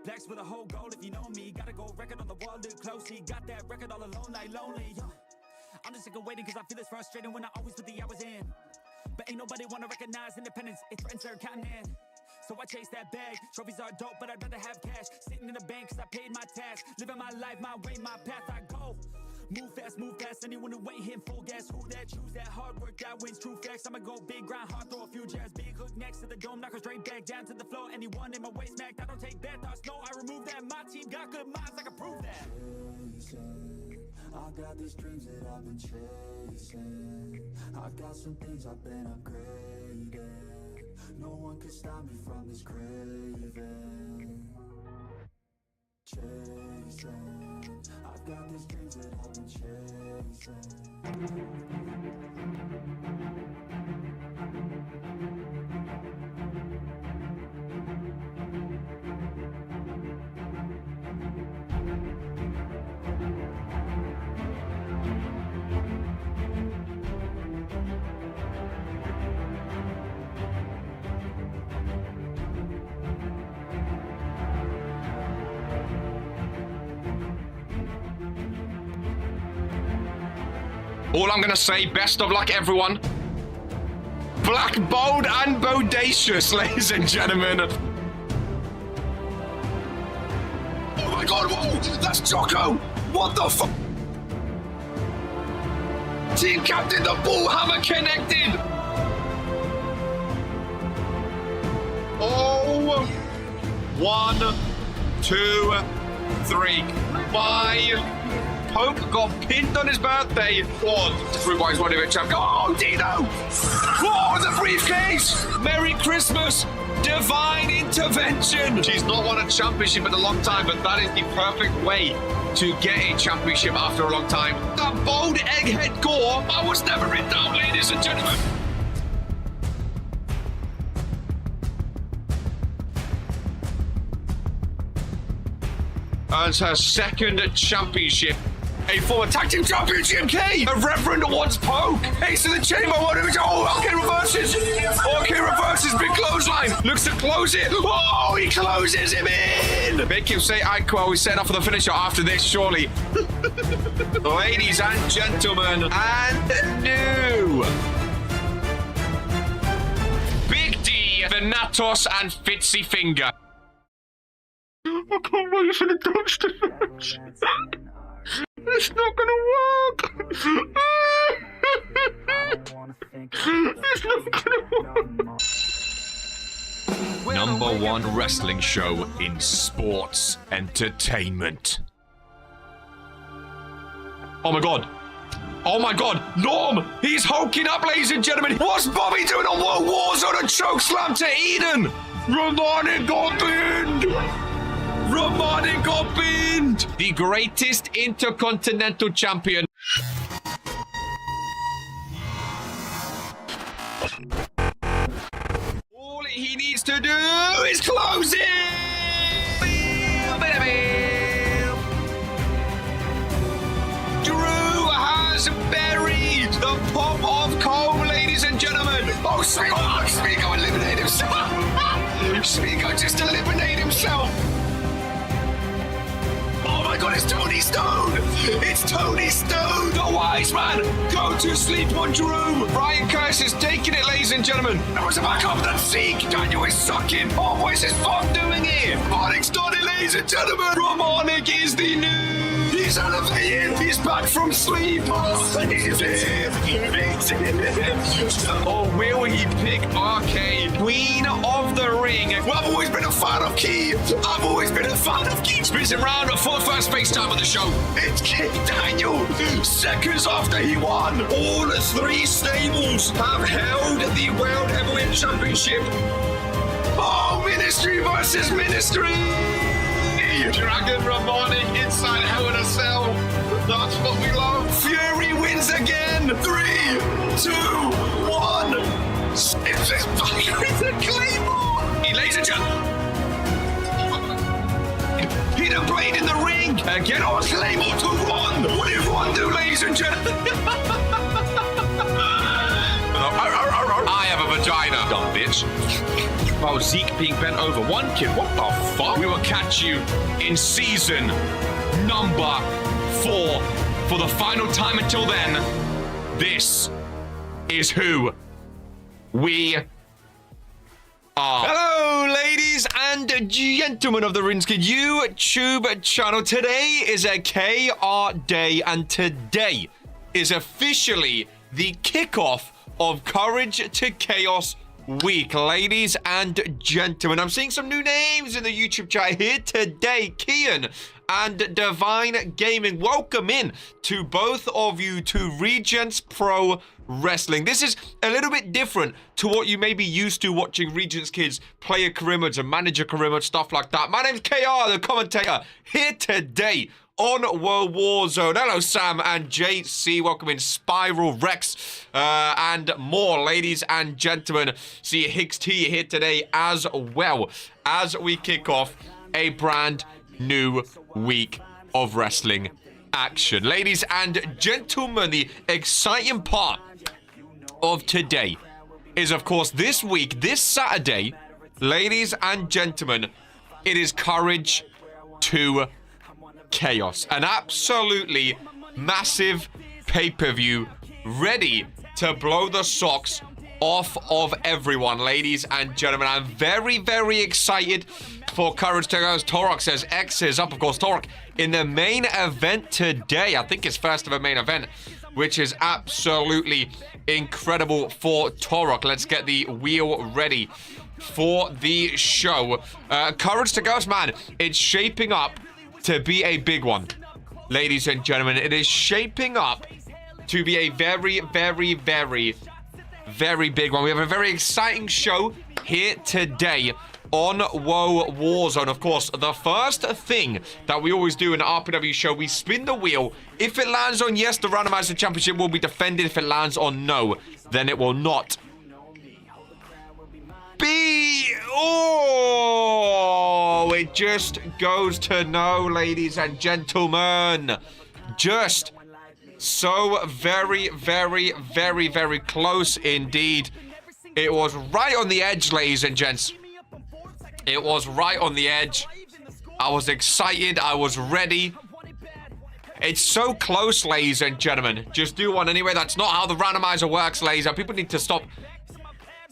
Blacks with a whole goal if you know me. Gotta go record on the wall, look close. He got that record all alone, like lonely. I'm just sick of waiting cause I feel it's frustrating when I always put the hours in. But ain't nobody wanna recognize independence, it threatens our continent. So I chase that bag, trophies are dope, but I'd rather have cash. Sitting in the bank cause I paid my tax. Living my life, my way, my path, I go. Move fast, anyone who ain't hitting full gas. Who that, choose that, hard work, that wins, true facts. I'ma go big, grind hard, throw a few jabs. Big hook next to the dome, knock her straight back down to the floor. Anyone in my way smacked, I don't take bad thoughts, no, I remove that. My team got good minds, I can prove that. I got these dreams that I've been chasing. I got some things I've been upgrading. No one can stop me from this craving. Chasing, I've got these dreams that I've been chasing. All I'm gonna say, best of luck, everyone. Black, bold, and bodacious, ladies and gentlemen. Oh my God! Whoa, that's Jocko. What the fuck? Team captain, the ball hammer connected. Oh, 1, 2, 3, 5. Pope got pinned on his birthday. Oh, everybody's one of it, champ. Oh, Dino! Oh, the briefcase! Merry Christmas! Divine intervention! She's not won a championship in a long time, but that is the perfect way to get a championship after a long time. That bold egghead gore, I was never in doubt, ladies and gentlemen. Earns her second championship. A former tag team champion, GMK. A reverend once Poke. Ace in the chamber. What do we do? Oh, okay, reverses. Okay, reverses. Big clothesline. Looks to close it. Oh, he closes him in. Make him say, well, we set up for the finisher after this, surely. Ladies and gentlemen, and new. Big D, the Natos, and Fitzy Finger. I can't wait for the dumpster match. It's not gonna work. It's not gonna work. Number one wrestling show in sports entertainment. Oh my God. Oh my God, Norm! He's hulking up, ladies and gentlemen. What's Bobby doing on Warzone? A choke slam to Eden. Romani got pinned. Romani got pinned. The greatest intercontinental champion. All he needs to do is close it. Drew has buried the pop of Cole, ladies and gentlemen. Oh, Smeagol eliminated himself. Smeagol just eliminated himself. Oh my God, it's Tony Stone! It's Tony Stone! The wise man! Go to sleep on Drew! Brian Curse is taking it, ladies and gentlemen! There was a back up that Zeke! Daniel is sucking! Oh, what is this fun doing here? Romanic's done it, ladies and gentlemen! Romanic is the new! He's elevated! He's back from sleep! Oh, or will he pick RK? Queen of the Ring! Well, I've always been a fan of Key! I've always been a fan of Key! Spins him round for the first space time of the show. It's King Daniel. Seconds after he won, all three stables have held the World Heavyweight Championship. Oh, Ministry versus Ministry. Dragon Romani inside Hell in a Cell. That's what we love. Fury wins again. 3, 2, 1. It's just with the Claymore. Ladies and gentlemen. Hidden blade in the ring. Get on Claymore to Ron. What did Ron do, ladies and gentlemen? I have a vagina, dumb bitch. About Zeke being bent over. One kid, what the fuck? We will catch you in season number 4 for the final time. Until then, this is who we are. Hello, ladies and gentlemen of the Regentskid YouTube channel. Today is a KR day, and today is officially the kickoff of Courage to Chaos week, ladies and gentlemen. I'm seeing some new names in the YouTube chat here today. Kian and Divine Gaming, welcome in to both of you to Regents Pro Wrestling. This is a little bit different to what you may be used to watching Regentskid's player career modes and manager career modes, stuff like that. My name's KR, the commentator, here today on Warzone. Hello, Sam and JC. Welcome in Spiral, Rex, and more, ladies and gentlemen. See Hicks T here today as well as we kick off a brand new week of wrestling action. Ladies and gentlemen, the exciting part of today is, of course, this week, this Saturday, ladies and gentlemen, it is Courage to Chaos. An absolutely massive pay-per-view ready to blow the socks off of everyone, ladies and gentlemen. I'm very, very excited for Courage to Chaos. Torok says X is up, of course. Torok in the main event today. I think it's first of a main event, which is absolutely incredible for Torok. Let's get the wheel ready for the show. Courage to Chaos, man, it's shaping up to be a big one, ladies and gentlemen. It is shaping up to be a very, very, very, very big one. We have a very exciting show here today on Warzone. Of course, the first thing that we always do in an RPW show, we spin the wheel. If it lands on yes, the randomizer championship will be defended. If it lands on no, then it will not be. Oh, it just goes to no, ladies and gentlemen. Just so very, very, very, very close indeed. It was right on the edge, ladies and gents. It was right on the edge. I was excited. I was ready. It's so close, ladies and gentlemen. Just do one anyway. That's not how the randomizer works, ladies. People need to stop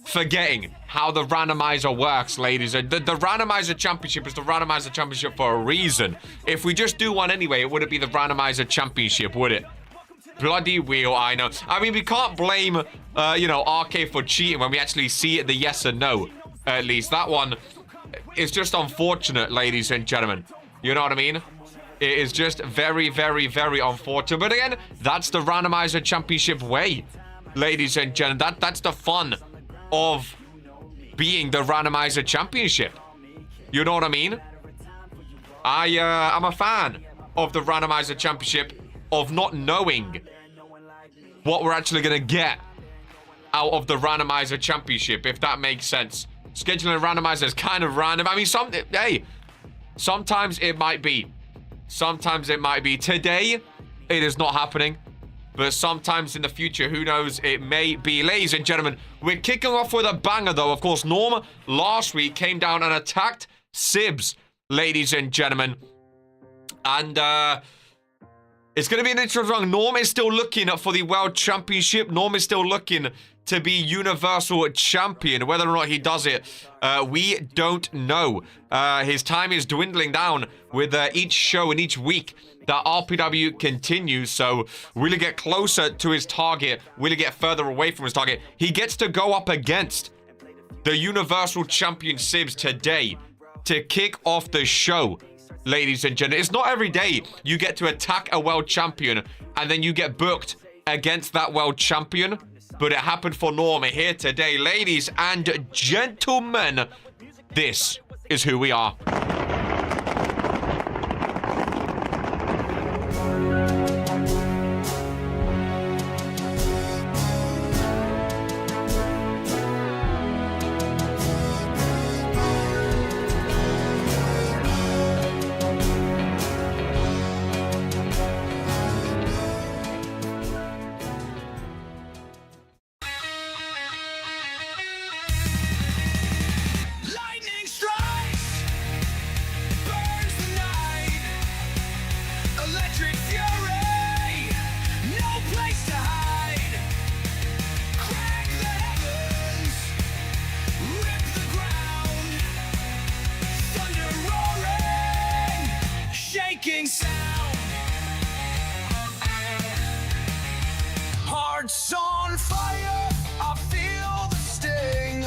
forgetting how the randomizer works, ladies. The randomizer championship is the randomizer championship for a reason. If we just do one anyway, it wouldn't be the randomizer championship, would it? Bloody wheel, I know. I mean, we can't blame, RK for cheating when we actually see it, the yes and no. At least that one is just unfortunate, ladies and gentlemen. You know what I mean? It is just very, very, very unfortunate. But again, that's the randomizer championship way, ladies and gentlemen. That's the fun of being the randomizer championship. You know what I mean? I'm a fan of the randomizer championship, of not knowing what we're actually gonna get out of the randomizer championship, if that makes sense. Scheduling a randomizer is kind of random. I mean, sometimes it might be. Sometimes it might be. Today, it is not happening. But sometimes in the future, who knows, it may be. Ladies and gentlemen, we're kicking off with a banger, though. Of course, Norm last week came down and attacked Sibs, ladies and gentlemen. And it's going to be an interesting one. Norm is still looking for the World Championship. Norm is still looking to be Universal Champion. Whether or not he does it, we don't know. His time is dwindling down with each show and each week that RPW continues. So will he get closer to his target? Will he get further away from his target? He gets to go up against the Universal Champion Sibs today to kick off the show, ladies and gentlemen. It's not every day you get to attack a world champion and then you get booked against that world champion. But it happened for Norm here today. Ladies and gentlemen, this is who we are. making sound. Hearts on fire, I feel the sting.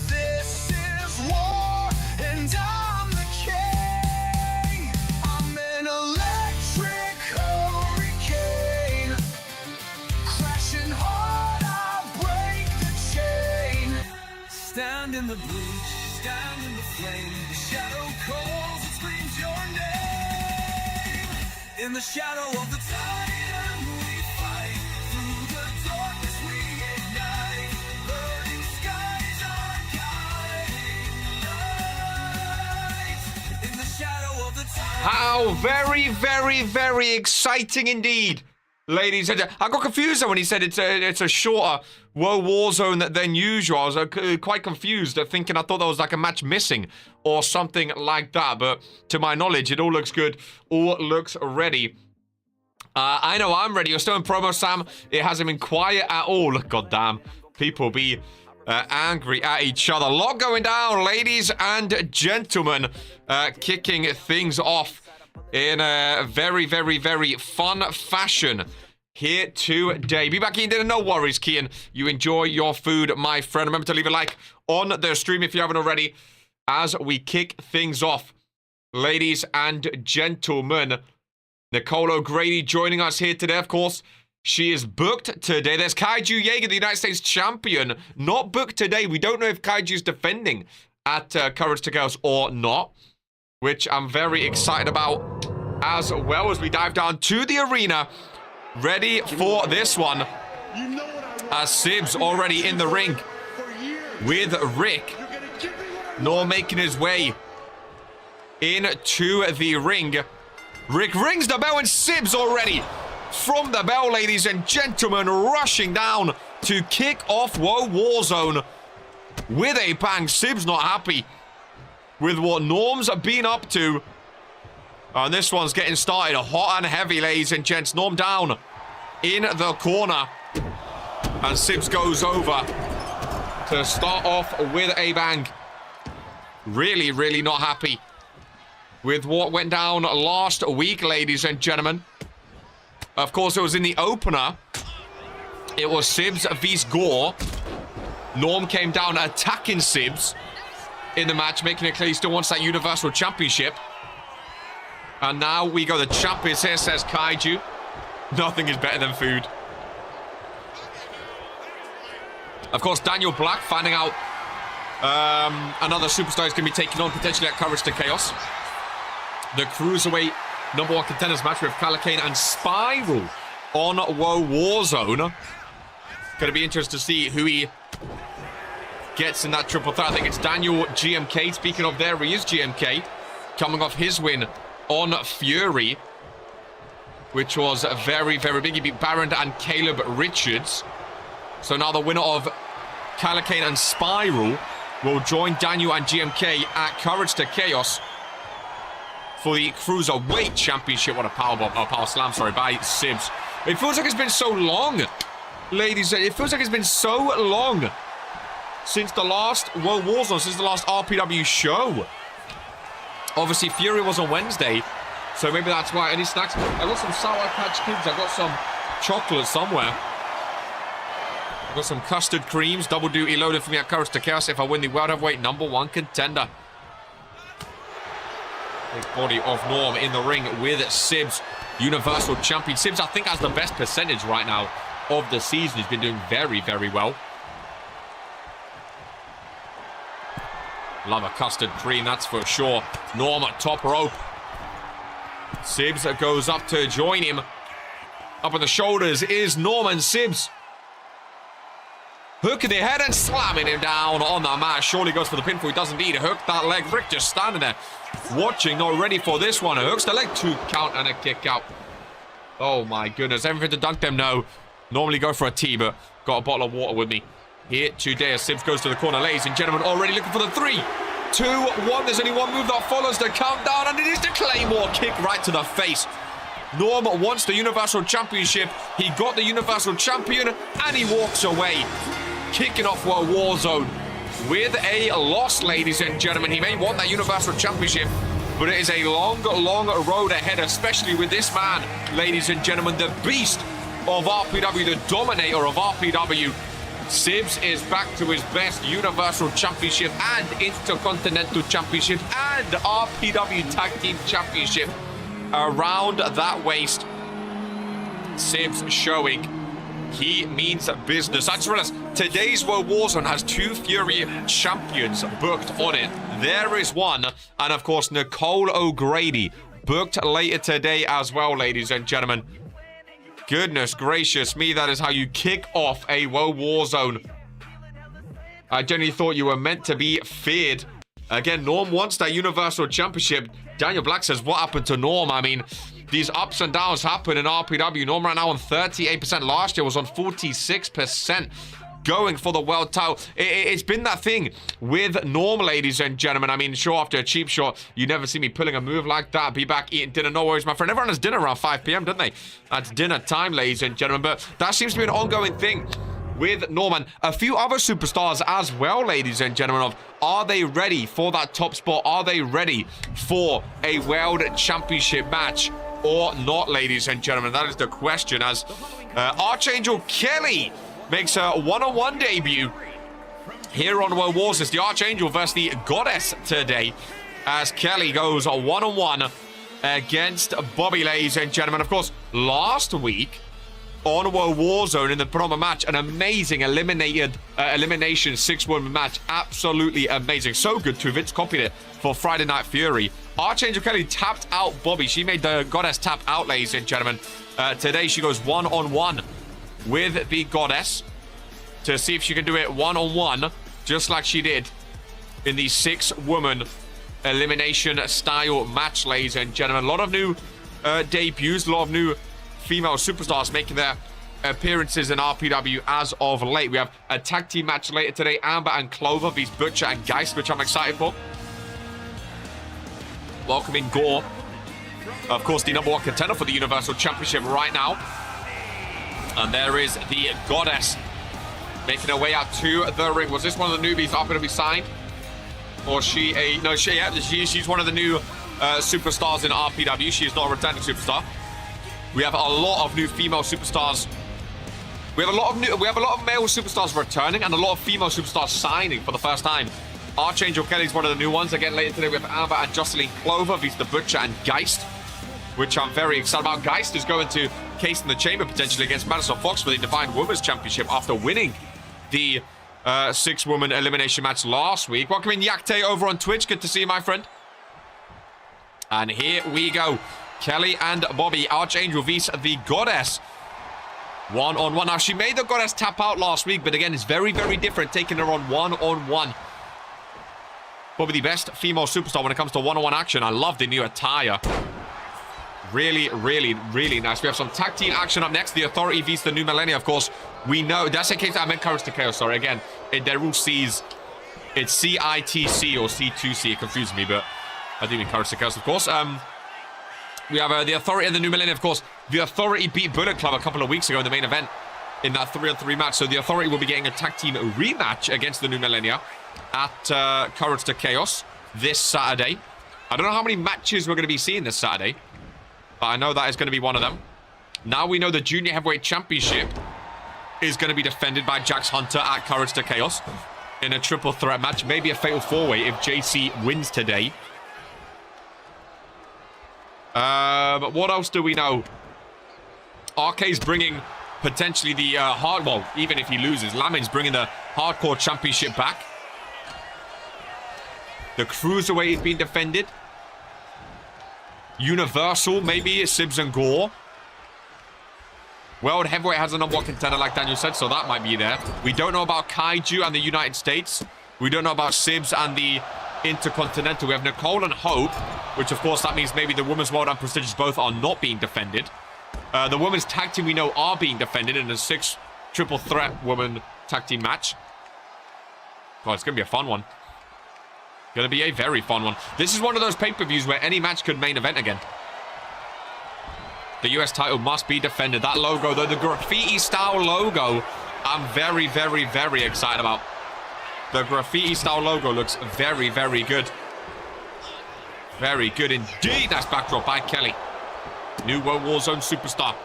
This is war, and I'm the king. I'm an electric hurricane. Crashing hard, I break the chain. Stand in the breach, stand in the flame. The shadow calls and screams your name. In the shadow of the titan we fight. Through the darkness we ignite. Burning skies are guiding light. In the shadow of the titan. How very, very, very exciting indeed. Ladies and gentlemen, I got confused when he said it's a shorter Warzone than usual. I was quite confused, thinking I thought there was like a match missing or something like that. But to my knowledge, it all looks good. All looks ready. I know I'm ready. You're still in promo, Sam. It hasn't been quiet at all. God damn. People be angry at each other. A lot going down, ladies and gentlemen. Kicking things off in a very, very, very fun fashion here today. Be back in dinner, no worries, Kian. You enjoy your food, my friend. Remember to leave a like on the stream if you haven't already as we kick things off. Ladies and gentlemen, Nicole O'Grady joining us here today, of course. She is booked today. There's Kaiju Jaeger, the United States champion, not booked today. We don't know if Kaiju's defending at Courage to Chaos or not, which I'm very excited about as well as we dive down to the arena. Ready for this one. As Sibs already in the ring with Rick. Norm making his way into the ring. Rick rings the bell and Sibs already from the bell, ladies and gentlemen, rushing down to kick off Warzone with a bang. Sibs not happy with what Norm's been up to. And this one's getting started hot and heavy, ladies and gents. Norm down in the corner. And Sibs goes over to start off with a bang. Really, really not happy with what went down last week, ladies and gentlemen. Of course, it was in the opener. It was Sibs vs Gore. Norm came down attacking Sibs in the match, making it clear he still wants that Universal Championship. And now we go, the champions here, says Kaiju. Nothing is better than food. Of course, Daniel Black finding out another superstar is going to be taking on potentially at Courage to Chaos. The Cruiserweight #1 contenders match with Calicane and Spiral on Warzone. Going to be interesting to see who he gets in that triple threat. I think it's Daniel GMK. Speaking of, there he is, GMK, coming off his win on Fury, which was very, very big. He beat Baron and Caleb Richards. So now the winner of Calicane and Spiral will join Daniel and GMK at Courage to Chaos for the Cruiserweight Championship. What a powerbomb, power slam, sorry, by Sibs. It feels like it's been so long, ladies. It feels like it's been so long since the last Warzone, since the last RPW show. Obviously, Fury was on Wednesday, so maybe that's why. Any snacks? I got some Sour Patch Kids. I got some chocolate somewhere. I got some custard creams, double duty loaded for me at Courage to Chaos if I win the World Heavyweight #1 contender. Big body of Norm in the ring with Sibs, Universal Champion. Sibs, I think, has the best percentage right now of the season. He's been doing very, very well. Love a custard cream, that's for sure. Norm at top rope. Sibs goes up to join him. Up on the shoulders is Norman Sibs. Hook in the head and slamming him down on the mat. Surely goes for the pinfall. He does indeed hook that leg. Rick just standing there watching, not ready for this one. Hooks the leg, 2 count and a kick out. Oh my goodness, everything to dunk them. No, normally go for a tea, but got a bottle of water with me here today as Sibs goes to the corner. Ladies and gentlemen, already looking for the 3, 2, 1. There's only one move that follows the countdown, and it is the Claymore kick right to the face. Norm wants the Universal Championship. He got the Universal Champion, and he walks away. Kicking off Warzone with a loss, ladies and gentlemen. He may want that Universal Championship, but it is a long, long road ahead, especially with this man, ladies and gentlemen, the beast of RPW, the dominator of RPW. Sibs is back to his best Universal Championship and Intercontinental Championship and RPW Tag Team Championship around that waist. Sibs showing he means business. I just realized today's World Warzone has 2 Fury champions booked on it. There is one, and of course Nicole O'Grady booked later today as well, ladies and gentlemen. Goodness gracious me, that is how you kick off a World Warzone. I genuinely thought you were meant to be feared. Again, Norm wants that Universal Championship. Daniel Black says, what happened to Norm? I mean, these ups and downs happen in RPW. Norm right now on 38%. Last year was on 46%. Going for the world title. It's been that thing with Norm, ladies and gentlemen. I mean, sure, after a cheap shot, you never see me pulling a move like that. Be back eating dinner. No worries, my friend. Everyone has dinner around 5 p.m., don't they? That's dinner time, ladies and gentlemen. But that seems to be an ongoing thing with Norman. A few other superstars as well, ladies and gentlemen, of are they ready for that top spot? Are they ready for a world championship match or not, ladies and gentlemen? That is the question, as Archangel Kelly makes a one-on-one debut here on World Wars. It's the Archangel versus the Goddess today, as Kelly goes one-on-one against Bobby, ladies and gentlemen. Of course, last week on World Warzone in the promo match, an amazing elimination 6-woman match. Absolutely amazing. So good too. Vince copied it for Friday Night Fury. Archangel Kelly tapped out Bobby. She made the Goddess tap out, ladies and gentlemen. Today she goes one-on-one with the Goddess to see if she can do it one-on-one just like she did in the 6-woman elimination style match, ladies and gentlemen. A lot of new debuts, a lot of new female superstars making their appearances in RPW as of late. We have a tag team match later today, Amber and Clover vs Butcher and Geist, which I'm excited for. Welcoming Gore, of course, the #1 contender for the Universal Championship right now. And there is the Goddess making her way out to the ring. Was this one of the newbies RPW signed? Or she a... No, she's one of the new superstars in RPW. She is not a returning superstar. We have a lot of new female superstars. We have a lot of male superstars returning and a lot of female superstars signing for the first time. Archangel Kelly's one of the new ones. Again, later today we have Amber and Jocelyn Clover vs the Butcher and Geist, which I'm very excited about. Geist is going to case in the chamber potentially against Madison Fox for the Divine Women's Championship after winning the 6-woman elimination match last week. Welcome in Yakte over on Twitch. Good to see you, my friend. And here we go. Kelly and Bobby. Archangel vs the Goddess. One-on-one. Now, she made the Goddess tap out last week, but again, it's very, very different taking her on one-on-one. Bobby, the best female superstar when it comes to one-on-one action. I love the new attire. Really, really, really nice. We have some tag team action up next. The Authority vs the New Millennia, of course. We know. That's in case I meant Courage to Chaos. Sorry, again. They're all C's. It's C-I-T-C or C-2-C. It confused me, but I do mean Courage to Chaos, of course. We have the Authority and the New Millennia, of course. The Authority beat Bullet Club a couple of weeks ago in the main event in that 3-on-3 match. So the Authority will be getting a tag team rematch against the New Millennia at Courage to Chaos this Saturday. I don't know how many matches we're going to be seeing this Saturday, but I know that is going to be one of them. Now we know the Junior Heavyweight Championship is going to be defended by Jax Hunter at Courage to Chaos in a triple threat match. Maybe a fatal 4-way if JC wins today. But what else do we know? RK's bringing potentially the well, even if he loses, Lamin's bringing the Hardcore Championship back. The Cruiserweight is being defended. Universal, maybe Sibs and Gore. World Heavyweight has a #1 contender, like Daniel said, so that might be there. We don't know about Kaiju and the United States. We don't know about Sibs and the Intercontinental. We have Nicole and Hope, which of course that means maybe the Women's World and Prestigious both are not being defended. The Women's Tag Team we know are being defended in a 6 triple threat woman tag team match. God, it's going to be a fun one. Going to be a very fun one. This is one of those pay-per-views where any match could main event again. The US title must be defended. That logo, though, the graffiti-style logo, I'm very, very, very excited about. The graffiti-style logo looks very, very good. Very good indeed. Nice backdrop by Kelly. New World Warzone superstar.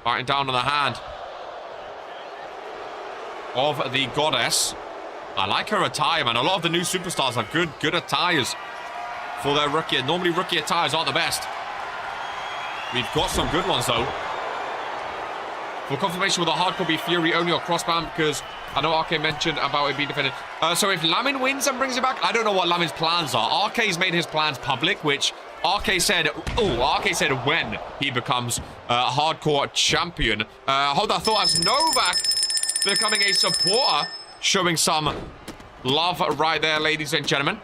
Biting down on the hand of the goddess. I like her attire, man. A lot of the new superstars are good attires for their rookie. Normally rookie attires aren't the best. We've got some good ones though. For confirmation, will the hardcore be Fury only or crossband? Because I know RK mentioned about it being defended. So if Lamin wins and brings it back, I don't know what Lamin's plans are. RK's made his plans public, which RK said when he becomes hardcore champion. Hold that thought as Novak becoming a supporter, showing some love right there, ladies and gentlemen.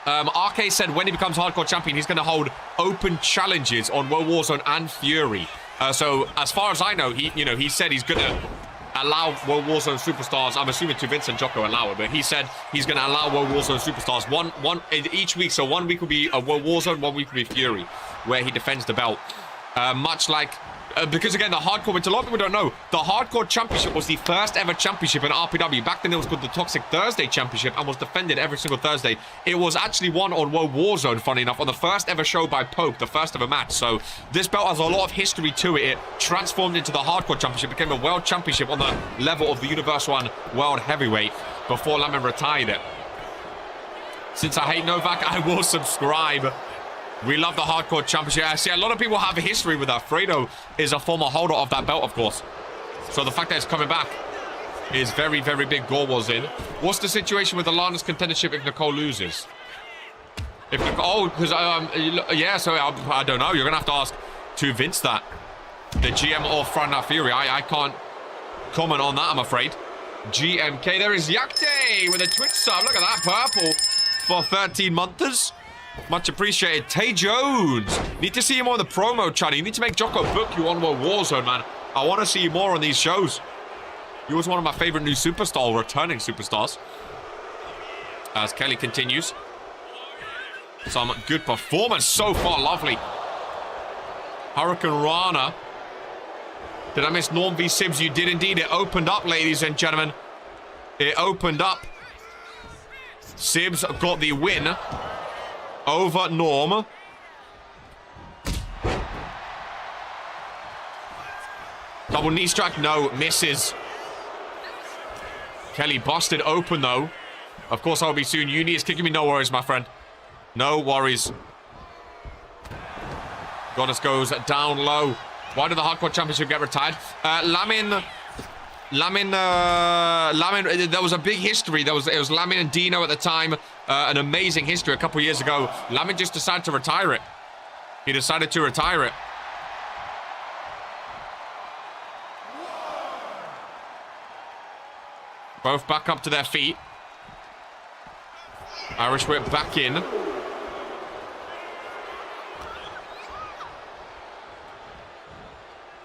RK said when he becomes hardcore champion, he's going to hold open challenges on World Warzone and Fury. So as far as I know, he said he's going to allow World Warzone superstars. I'm assuming to Vince and Jocko allow it, but he said he's going to allow World Warzone superstars one each week. So 1 week will be a World Warzone, 1 week will be Fury, where he defends the belt. Much like because again, the hardcore, which a lot of people don't know, the hardcore championship was the first ever championship in RPW. Back then it was called the Toxic Thursday Championship and was defended every single Thursday. It was actually won on World Warzone, funny enough, on the first ever show by Poke, the first ever match. So this belt has a lot of history to it. It transformed into the hardcore championship, became a world championship on the level of the Universal and World Heavyweight before Lamin retired it. Since I hate Novak, I will subscribe. We love the hardcore championship. I see a lot of people have a history with that. Fredo is a former holder of that belt, of course. So the fact that it's coming back is very, very big. Gore was in. What's the situation with the Lana's contendership if Nicole loses? If Nicole, because yeah, so I don't know. You're gonna have to ask to Vince that, the GM of Friday Night Fury. I can't comment on that, I'm afraid. GMK, there is Yakte with a Twitch sub. Look at that, purple for 13 monthers. Much appreciated. Tay Jones. Need to see you more on the promo channel. You need to make Jocko book you on World Warzone, man. I want to see you more on these shows. You was one of my favorite new superstar, returning superstars. As Kelly continues. Some good performance so far. Lovely. Hurricane Rana. Did I miss Norm v Sibs? You did indeed. It opened up, ladies and gentlemen. It opened up. Sibs got the win over Norm. Double knee strike, no, misses. Kelly busted open though. Of course I'll be soon. Uni is kicking me, no worries, my friend. No worries. Goddess goes down low. Why did the Hardcore Championship get retired? Lamin, there was a big history. It was Lamin and Dino at the time. An amazing history a couple years ago. Lamin just decided to retire it. He decided to retire it. Both back up to their feet. Irish whip back in.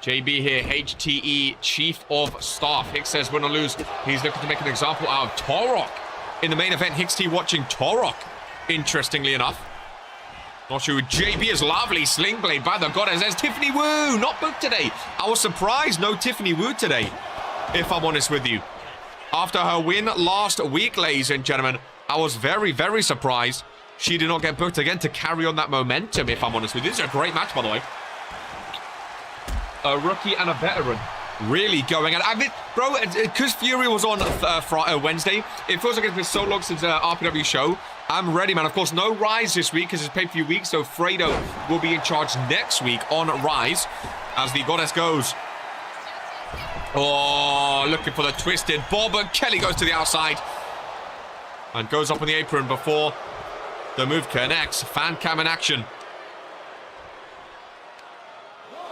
JB here, HTE Chief of Staff. Hicks says, win or lose, he's looking to make an example out of Torok. In the main event, Hicks T watching Torok, interestingly enough. Not sure. JB is lovely. Sling blade by the goddess. There's Tiffany Wu, not booked today. I was surprised no Tiffany Wu today, if I'm honest with you. After her win last week, ladies and gentlemen, I was very, very surprised she did not get booked again to carry on that momentum, if I'm honest with you. This is a great match, by the way. A rookie and a veteran really going. And I mean, bro, because Fury was on Wednesday, it feels like it's been so long since RPW show. I'm ready, man. Of course, no Rise this week because it's pay-per-view week, so Fredo will be in charge next week on Rise as the goddess goes. Oh, looking for the twisted bob, and Kelly goes to the outside and goes up on the apron before the move connects. Fan cam in action.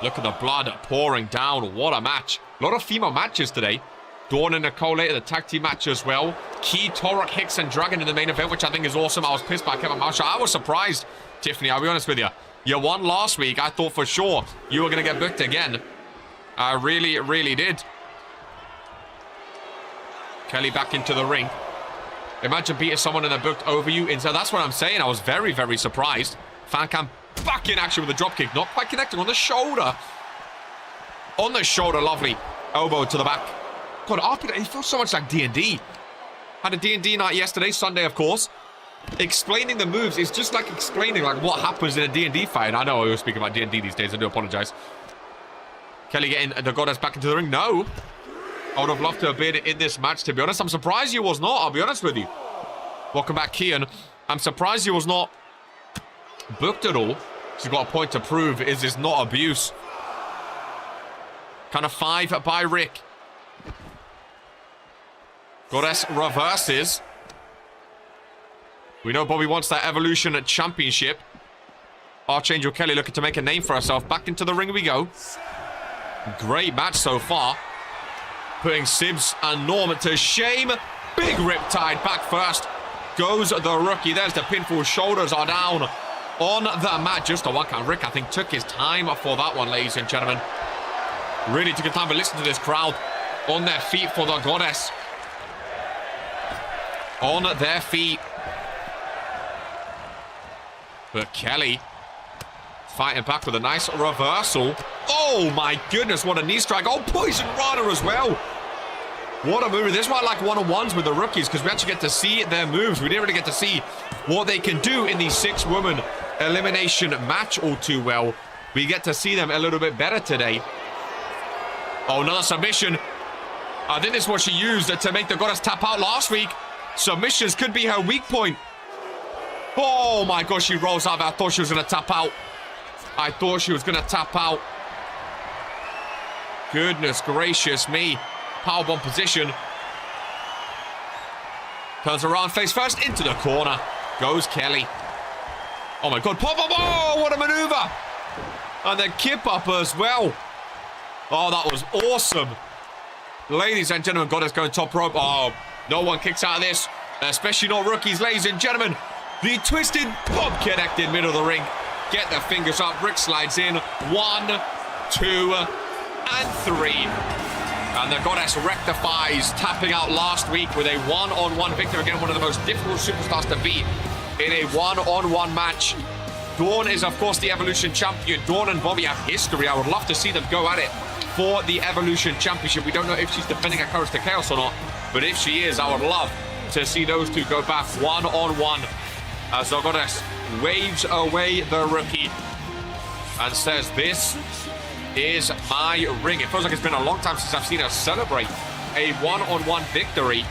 Look at the blood pouring down. What a match. A lot of female matches today. Dawn and Nicole later, the tag team match as well. Key, Torok, Hicks, and Dragon in the main event, which I think is awesome. I was pissed by Kevin Marshall. I was surprised, Tiffany, I'll be honest with you. You won last week. I thought for sure you were going to get booked again. I really, really did. Kelly back into the ring. Imagine beating someone and they're booked over you. And so that's what I'm saying. I was very, very surprised. Fan cam back in action with a drop kick. Not quite connecting on the shoulder. On the shoulder, lovely. Elbow to the back. God, RPW, it feels so much like D&D. Had a D&D night yesterday, Sunday, of course. Explaining the moves is just like explaining like what happens in a D&D fight. I know I was speaking about D&D these days. I do apologize. Kelly getting the goddess back into the ring. No. I would have loved to have been in this match, to be honest. I'm surprised you was not, I'll be honest with you. Welcome back, Kian. I'm surprised you was not booked at all. She's got a point to prove. Is this not abuse? Kind of 5 by Rick. Goddess reverses. We know Bobby wants that Evolution Championship. Archangel Kelly looking to make a name for herself. Back into the ring we go. Great match so far. Putting Sibs and Norm to shame. Big riptide back first. Goes the rookie. There's the pinfall. Shoulders are down on the mat. Just a one count. Rick, I think, took his time for that one, ladies and gentlemen. Really took his time to listen to this crowd. On their feet for the goddess. On their feet. But Kelly fighting back with a nice reversal. Oh my goodness, what a knee strike. Oh, Poison Rana as well. What a move. This is why I like one-on-ones with the rookies, because we actually get to see their moves. We didn't really get to see what they can do in the 6-woman elimination match all too well. We get to see them a little bit better today. Oh, another submission. I think this is what she used to make the goddess tap out last week. Submissions could be her weak point. Oh my gosh, she rolls out. I thought she was going to tap out. I thought she was going to tap out. Goodness gracious me. Powerbomb position. Turns around face first into the corner. Goes Kelly. Oh my god. Pop, pop, oh, what a maneuver. And then kip up as well. Oh, that was awesome. Ladies and gentlemen, goddess going top rope. Oh, no one kicks out of this. Especially not rookies, ladies and gentlemen. The twisted pop connected middle of the ring. Get the fingers up. Rick slides in. 1, 2, and 3. And the goddess rectifies, tapping out last week with a one-on-one victory. Again, one of the most difficult superstars to beat in a one-on-one match. Dawn is, of course, the Evolution champion. Dawn and Bobby have history. I would love to see them go at it for the Evolution championship. We don't know if she's defending her Courage to Chaos or not, but if she is, I would love to see those two go back one-on-one. As the goddess waves away the rookie and says, "This is my ring." It feels like it's been a long time since I've seen her celebrate a one-on-one victory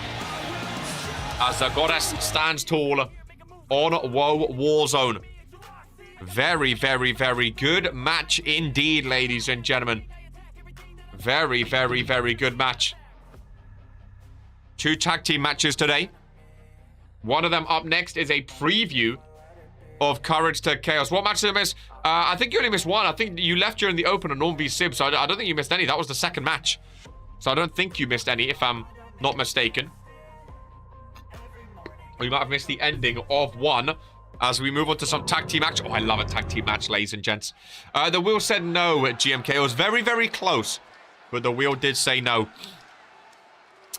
as the goddess stands tall on WOAH Warzone. Very, very, very good match indeed, ladies and gentlemen. Very, very, very good match. 2 tag team matches today. One of them up next is a preview of Courage to Chaos. What match did I miss? I think you only missed one. I think you left during the opener, Norm v Sib, so I don't think you missed any. That was the second match. So I don't think you missed any, if I'm not mistaken. Or you might have missed the ending of one as we move on to some tag team action. Oh, I love a tag team match, ladies and gents. The wheel said no at GMK. It was very, very close, but the wheel did say no.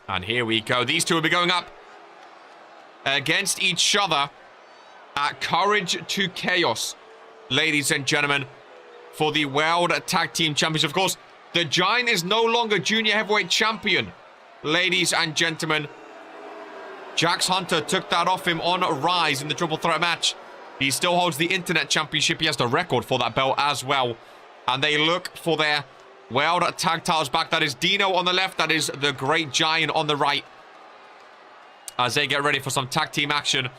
And here we go. These two will be going up against each other at Courage to Chaos, ladies and gentlemen, for the World Tag Team Championship. Of course, the Giant is no longer Junior Heavyweight Champion, ladies and gentlemen. Jax Hunter took that off him on Rise in the Triple Threat match. He still holds the Internet Championship. He has the record for that belt as well. And they look for their World Tag Titles back. That is Dino on the left. That is the Great Giant on the right. As they get ready for some tag team action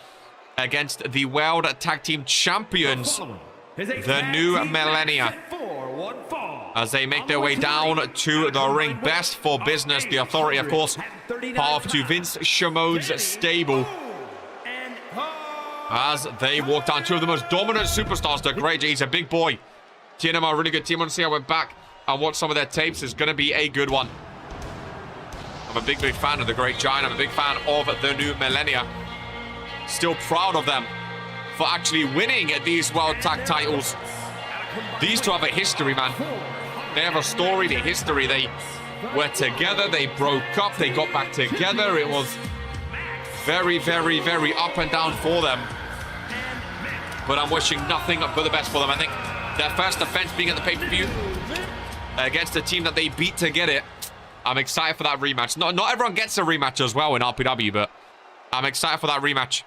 against the World Tag Team Champions, the New Millennia, as they make their way down to the ring. Best for Business, the Authority, of course, part of to Vince Chamone's stable. As they walk down, two of the most dominant superstars, the Great. He's a big boy. TNM are a really good team. I want to see how I went back and watch some of their tapes. It's going to be a good one. I'm a big fan of the Great Giant. I'm a big fan of the New Millennia. Still proud of them for actually winning these World Tag titles. These two have a history, man. They have a story, a history. They were together, they broke up, they got back together. It was very, very, very up and down for them. But I'm wishing nothing but the best for them. I think their first offense being at the pay-per-view against the team that they beat to get it. I'm excited for that rematch. Not everyone gets a rematch as well in RPW, but I'm excited for that rematch.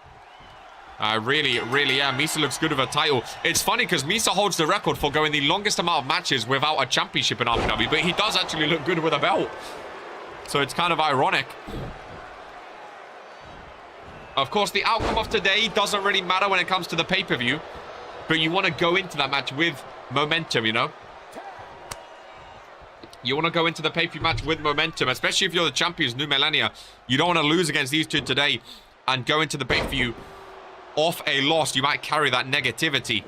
I really, really am. Misa looks good with a title. It's funny because Misa holds the record for going the longest amount of matches without a championship in RPW, but he does actually look good with a belt. So it's kind of ironic. Of course, the outcome of today doesn't really matter when it comes to the pay-per-view, but you want to go into that match with momentum, you know? You want to go into the pay-per-view match with momentum, especially if you're the champions, New Millennia. You don't want to lose against these two today and go into the pay-per-view off a loss. You might carry that negativity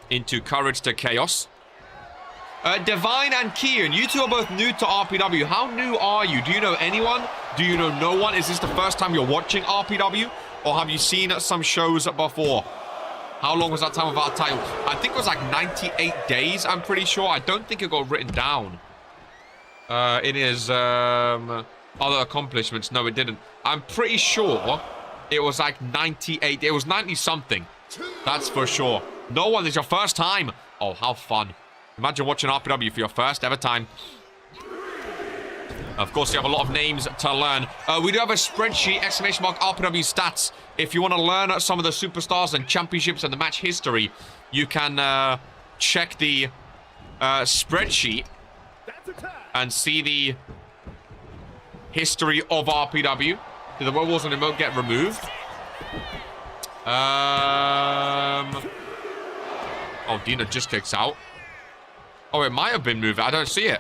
into Courage to Chaos. Divine and Kian, you two are both new to RPW. How new are you? Do you know anyone? Do you know no one? Is this the first time you're watching RPW? Or have you seen some shows before? How long was that time without a title? I think it was like 98 days, I'm pretty sure. I don't think it got written down. It is other accomplishments. No, it didn't. I'm pretty sure it was like 98. It was 90 something. That's for sure. No one, it's your first time. Oh, how fun. Imagine watching RPW for your first ever time. Of course, you have a lot of names to learn. We do have a spreadsheet, exclamation mark, RPW stats. If you want to learn some of the superstars and championships and the match history, you can check the spreadsheet and see the history of RPW. Did the World Warzone remote get removed? Oh, Dina just kicks out. Oh, it might have been moved. I don't see it.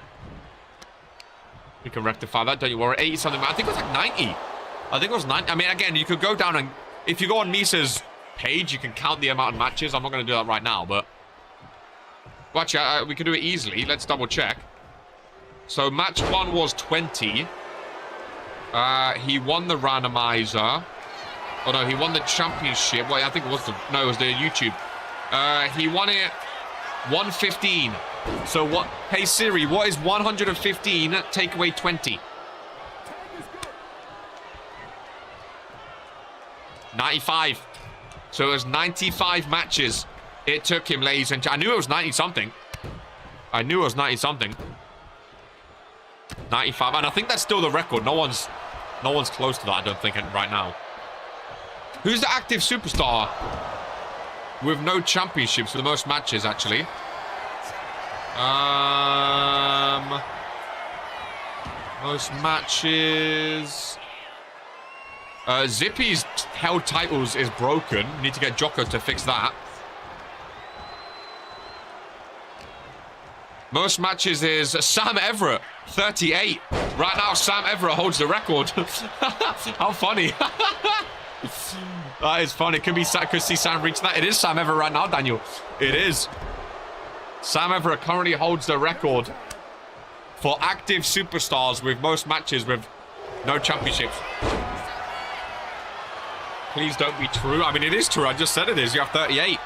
We can rectify that, don't you worry. 80 something. I think it was like 90. I think it was 90. I mean, again, you could go down and if you go on Misa's page, you can count the amount of matches. I'm not going to do that right now, but watch out. We can do it easily. Let's double check. So match 1 was 20. He won the randomizer. Oh no, he won the championship. Wait, I think it was the YouTube. He won it 115. So what? Hey Siri, what is 115 take away 20? 95. So it was 95 matches it took him, ladies and gentlemen. I knew it was 90 something. I knew it was 90 something. 95, and I think that's still the record. No one's close to that, I don't think, right now. Who's the active superstar with no championships for the most matches, actually? Most matches. Zippy's held titles is broken. We need to get Jocko to fix that. Most matches is Sam Everett, 38. Right now, Sam Everett holds the record. How funny. That is funny. Could see Sam reach that. It is Sam Everett right now, Daniel. It is. Sam Everett currently holds the record for active superstars with most matches with no championships. Please don't be true. I mean, it is true. I just said it is. You have 38.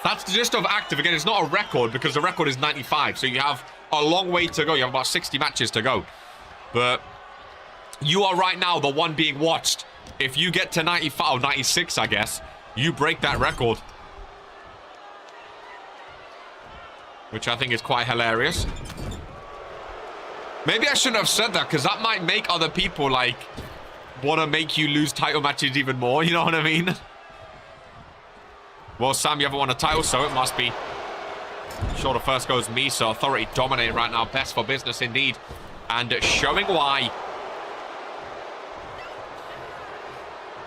That's just of active. Again, it's not a record because the record is 95. So you have a long way to go. You have about 60 matches to go. But you are right now the one being watched. If you get to 95 or 96, I guess, you break that record. Which I think is quite hilarious. Maybe I shouldn't have said that because that might make other people, like, want to make you lose title matches even more. You know what I mean? Well, Sam, you haven't won a title, so it must be. Sure, the first goes Misa. Authority dominating right now. Best for business indeed. And showing why.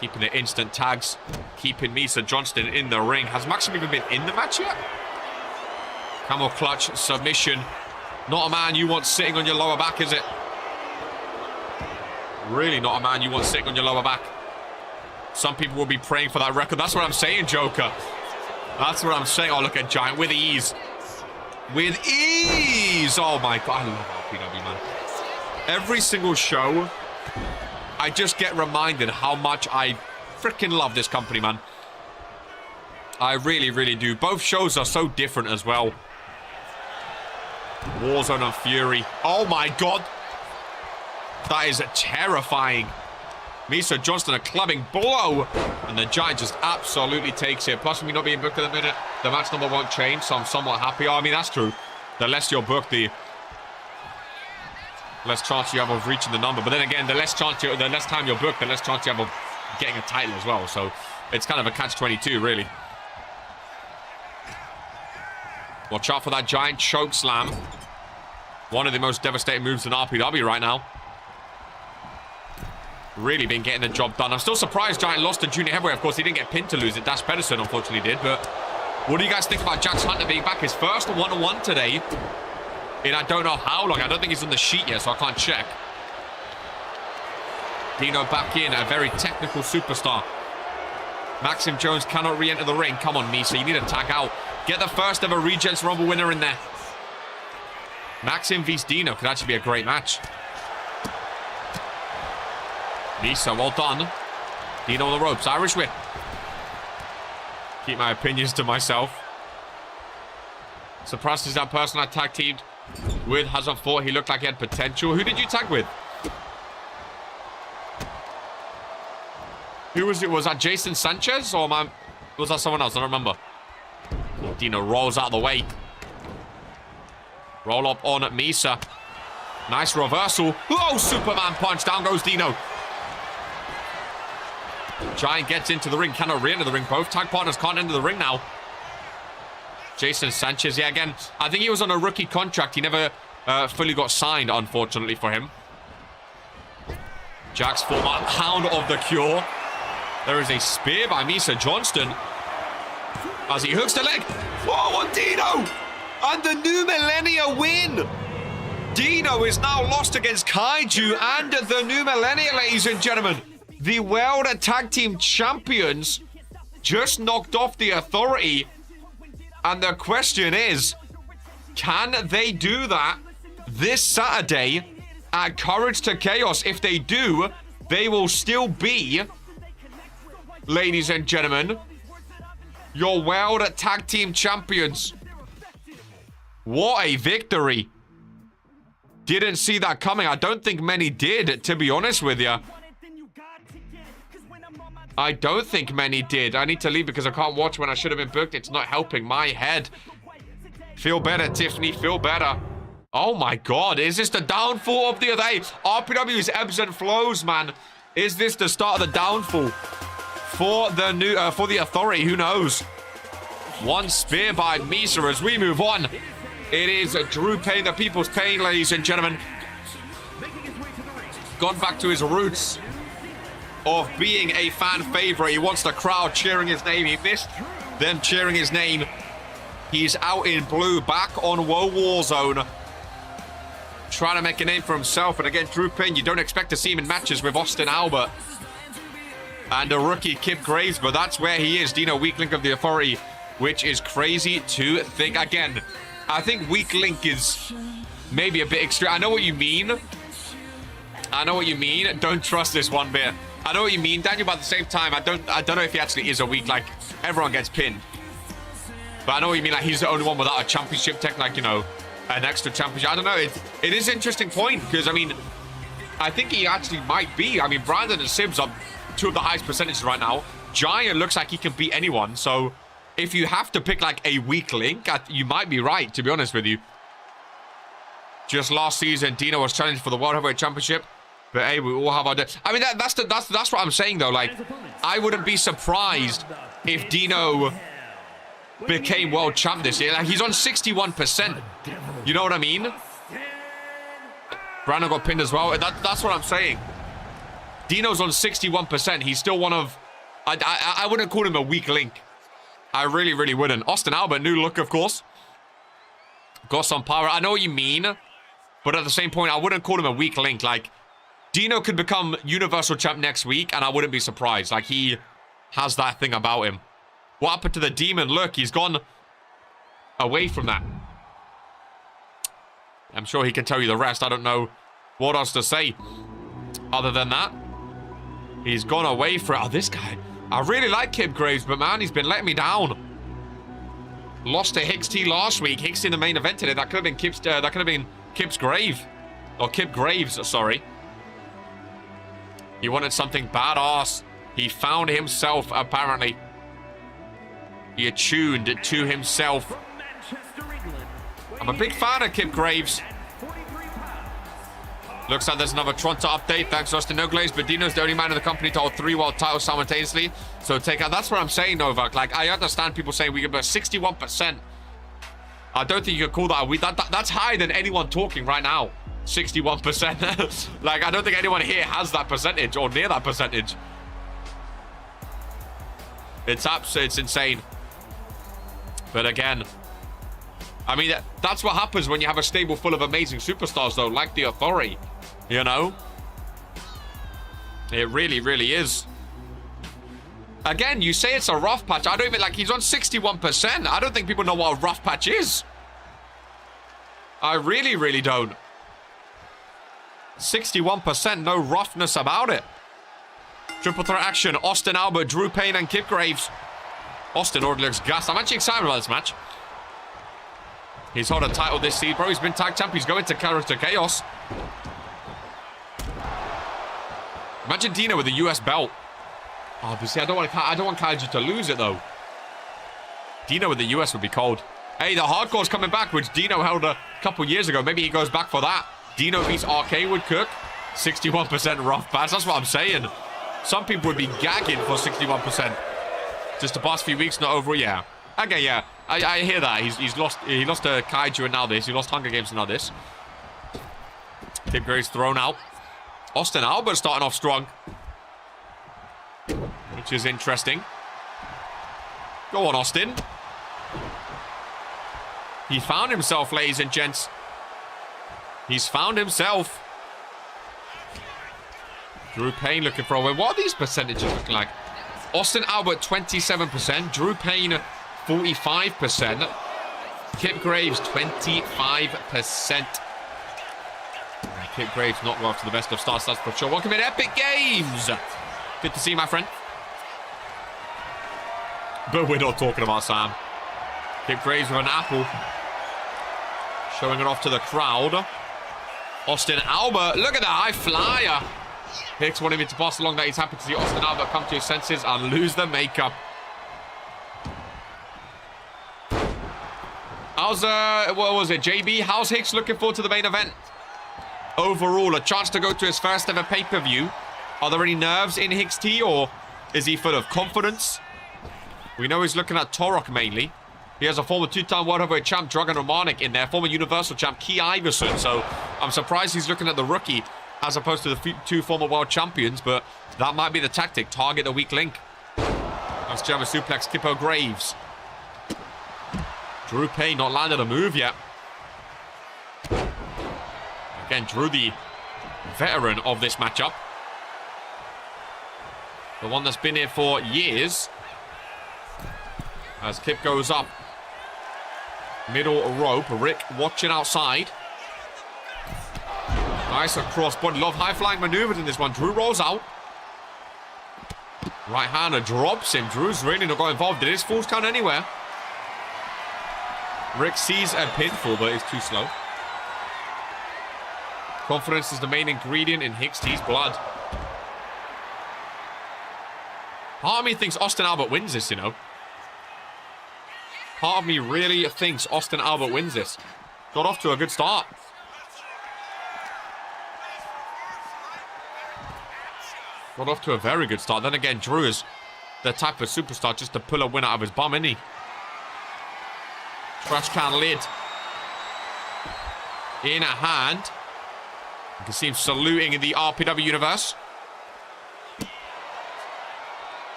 Keeping the instant tags. Keeping Misa Johnston in the ring. Has Maxim even been in the match yet? Camel clutch, submission. Not a man you want sitting on your lower back, is it? Really not a man you want sitting on your lower back. Some people will be praying for that record. That's what I'm saying, Joker. That's what I'm saying. Oh, look at Giant with ease. With ease! Oh my God, I love RPW, man. Every single show, I just get reminded how much I freaking love this company, man. I really, really do. Both shows are so different as well. Warzone and Fury. Oh my God. That is terrifying. Misa Johnston a clubbing blow. And the Giant just absolutely takes it. Plus, me not being booked at the minute, the match number won't change, so I'm somewhat happy. Oh, I mean, that's true. The less you're booked, the less chance you have of reaching the number. But then again, the less time you're booked, the less chance you have of getting a title as well. So it's kind of a catch-22, really. Watch out for that giant choke slam. One of the most devastating moves in RPW right now. Really been getting the job done. I'm still surprised Giant lost to Junior Heavyweight. Of course, he didn't get pinned to lose it. Dash Pedersen, unfortunately, did. But what do you guys think about Jax Hunter being back? His first one-on-one today in I don't know how long. I don't think he's on the sheet yet, so I can't check. Dino back in, a very technical superstar. Maxim Jones cannot re-enter the ring. Come on, Misa, you need to tag out. Get the first ever Regents Rumble winner in there. Maxim vs Dino could actually be a great match. Misa, well done. Dino on the ropes. Irish whip. Keep my opinions to myself. Surprised is that person I tag teamed with hasn't fought. He looked like he had potential. Who did you tag with? Who was it? Was that Jason Sanchez or was that someone else? I don't remember. Dino rolls out of the way. Roll up on Misa. Nice reversal. Oh, Superman punch. Down goes Dino. Giant gets into the ring. Cannot re-enter the ring. Both tag partners can't enter the ring now. Jason Sanchez. Yeah, again, I think he was on a rookie contract. He never fully got signed, unfortunately for him. Jax former Hound of the Cure. There is a spear by Misa Johnston as he hooks the leg. Whoa, on Dino! And the New Millennia win! Dino is now lost against Kaiju and the New Millennia, ladies and gentlemen. The World Tag Team Champions just knocked off the Authority. And the question is, can they do that this Saturday at Courage to Chaos? If they do, they will still be, ladies and gentlemen, your World Tag Team Champions. What a victory. Didn't see that coming. I don't think many did, to be honest with you. I don't think many did. I need to leave because I can't watch when I should have been booked. It's not helping my head. Feel better, Tiffany. Feel better. Oh my God. Is this the downfall of the day? RPW's ebbs and flows, man. Is this the start of the downfall for the Authority? Who knows? One spear by Misa as we move on. It is Drew Payne, the people's pain, ladies and gentlemen. Gone back to his roots of being a fan favorite. He wants the crowd cheering his name. He missed them cheering his name. He's out in blue, back on Warzone, trying to make a name for himself. And again, Drew Payne, you don't expect to see him in matches with Austin Albert and a rookie Kip Graves, but that's where he is. Dino, weak link of the Authority, which is crazy to think. Again, I think weak link is maybe a bit extreme. I know what you mean. I know what you mean. Don't trust this one bit. I know what you mean, Daniel, but at the same time, I don't know if he actually is a weak. Like, everyone gets pinned. But I know what you mean. Like, he's the only one without a championship tech, like, you know, an extra championship. I don't know. It is an interesting point because, I mean, I think he actually might be. I mean, Brandon and Sibs are two of the highest percentages right now. Giant looks like he can beat anyone. So, if you have to pick, like, a weak link, you might be right, to be honest with you. Just last season, Dino was challenged for the World Heavyweight Championship. But hey, we all have our... I mean, that's what I'm saying, though. Like, I wouldn't be surprised if Dino became world champ this year. Like, he's on 61%. You know what I mean? Brandon got pinned as well. That's what I'm saying. Dino's on 61%. He's still one of... I wouldn't call him a weak link. I really, really wouldn't. Austin Albert, new look, of course. Got some power. I know what you mean. But at the same point, I wouldn't call him a weak link. Like... Dino could become Universal Champ next week, and I wouldn't be surprised. Like, he has that thing about him. What happened to the Demon? Look, he's gone away from that. I'm sure he can tell you the rest. I don't know what else to say other than that. He's gone away from... Oh, this guy. I really like Kip Graves, but, man, he's been letting me down. Lost to Hicks T last week. Hicks in the main event today. That could have been Kip's grave. Or Kip Graves, sorry. He wanted something badass. He found himself, apparently. He attuned to himself. I'm a big fan of Kip Graves. Looks like there's another Toronto update. Thanks, Austin. No glaze, but Dino's the only man in the company to hold 3 world titles simultaneously. So take out. That's what I'm saying, Novak. Like, I understand people saying we can, but 61%. I don't think you can call that. That's higher than anyone talking right now. 61%. Like, I don't think anyone here has that percentage or near that percentage. It's insane. But again, I mean, that's what happens when you have a stable full of amazing superstars, though, like the Authority. You know? It really, really is. Again, you say it's a rough patch. I don't even, like, he's on 61%. I don't think people know what a rough patch is. I really, really don't. 61%, no roughness about it. Triple threat action. Austin Albert, Drew Payne, and Kip Graves. Austin already looks gassed. I'm actually excited about this match. He's held a title this season, bro. He's been tag champ. He's going to Character Chaos. Imagine Dino with the US belt. Oh, but see, I don't want Kaiju to lose it, though. Dino with the US would be cold. Hey, the Hardcore's coming back, which Dino held a couple years ago. Maybe he goes back for that. Dino beats RK would cook. 61% rough pass. That's what I'm saying. Some people would be gagging for 61%. Just the past few weeks, not over. Yeah. Okay, yeah. I hear that. He lost to Kaiju and now this. He lost Hunger Games and now this. Kip Graves thrown out. Austin Albert starting off strong. Which is interesting. Go on, Austin. He found himself, ladies and gents. He's found himself. Drew Payne looking for a win. What are these percentages looking like? Austin Albert, 27%. Drew Payne, 45%. Kip Graves, 25%. Kip Graves not go after the best of starts, that's for sure. Welcome in Epic Games. Good to see you, my friend. But we're not talking about Sam. Kip Graves with an apple. Showing it off to the crowd. Austin Albert, look at that high flyer. Hicks wanted me to pass along that he's happy to see Austin Albert come to his senses and lose the makeup. How's, what was it, JB? How's Hicks looking forward to the main event? Overall, a chance to go to his first ever pay-per-view. Are there any nerves in Hicks T, or is he full of confidence? We know he's looking at Torok mainly. He has a former 2-time World Heavyweight Champ, Dragon Romanik, in there. Former Universal Champ, Key Iverson. So I'm surprised he's looking at the rookie as opposed to the 2 former World Champions. But that might be the tactic. Target the weak link. That's German suplex, Kippo Graves. Drew Payne not landed a move yet. Again, Drew, the veteran of this matchup. The one that's been here for years. As Kip goes up. Middle rope. Rick watching outside. Nice across body. Love high-flying maneuvers in this one. Drew rolls out. Right-hander drops him. Drew's really not got involved. Did his falls count anywhere? Rick sees a pinfall, but it's too slow. Confidence is the main ingredient in Hicks T's blood. Part of me thinks Austin Albert wins this, you know. Part of me really thinks Austin Albert wins this. Got off to a good start. Got off to a very good start. Then again, Drew is the type of superstar just to pull a win out of his bum, isn't he? Trash can lid. In a hand. You can see him saluting in the RPW universe.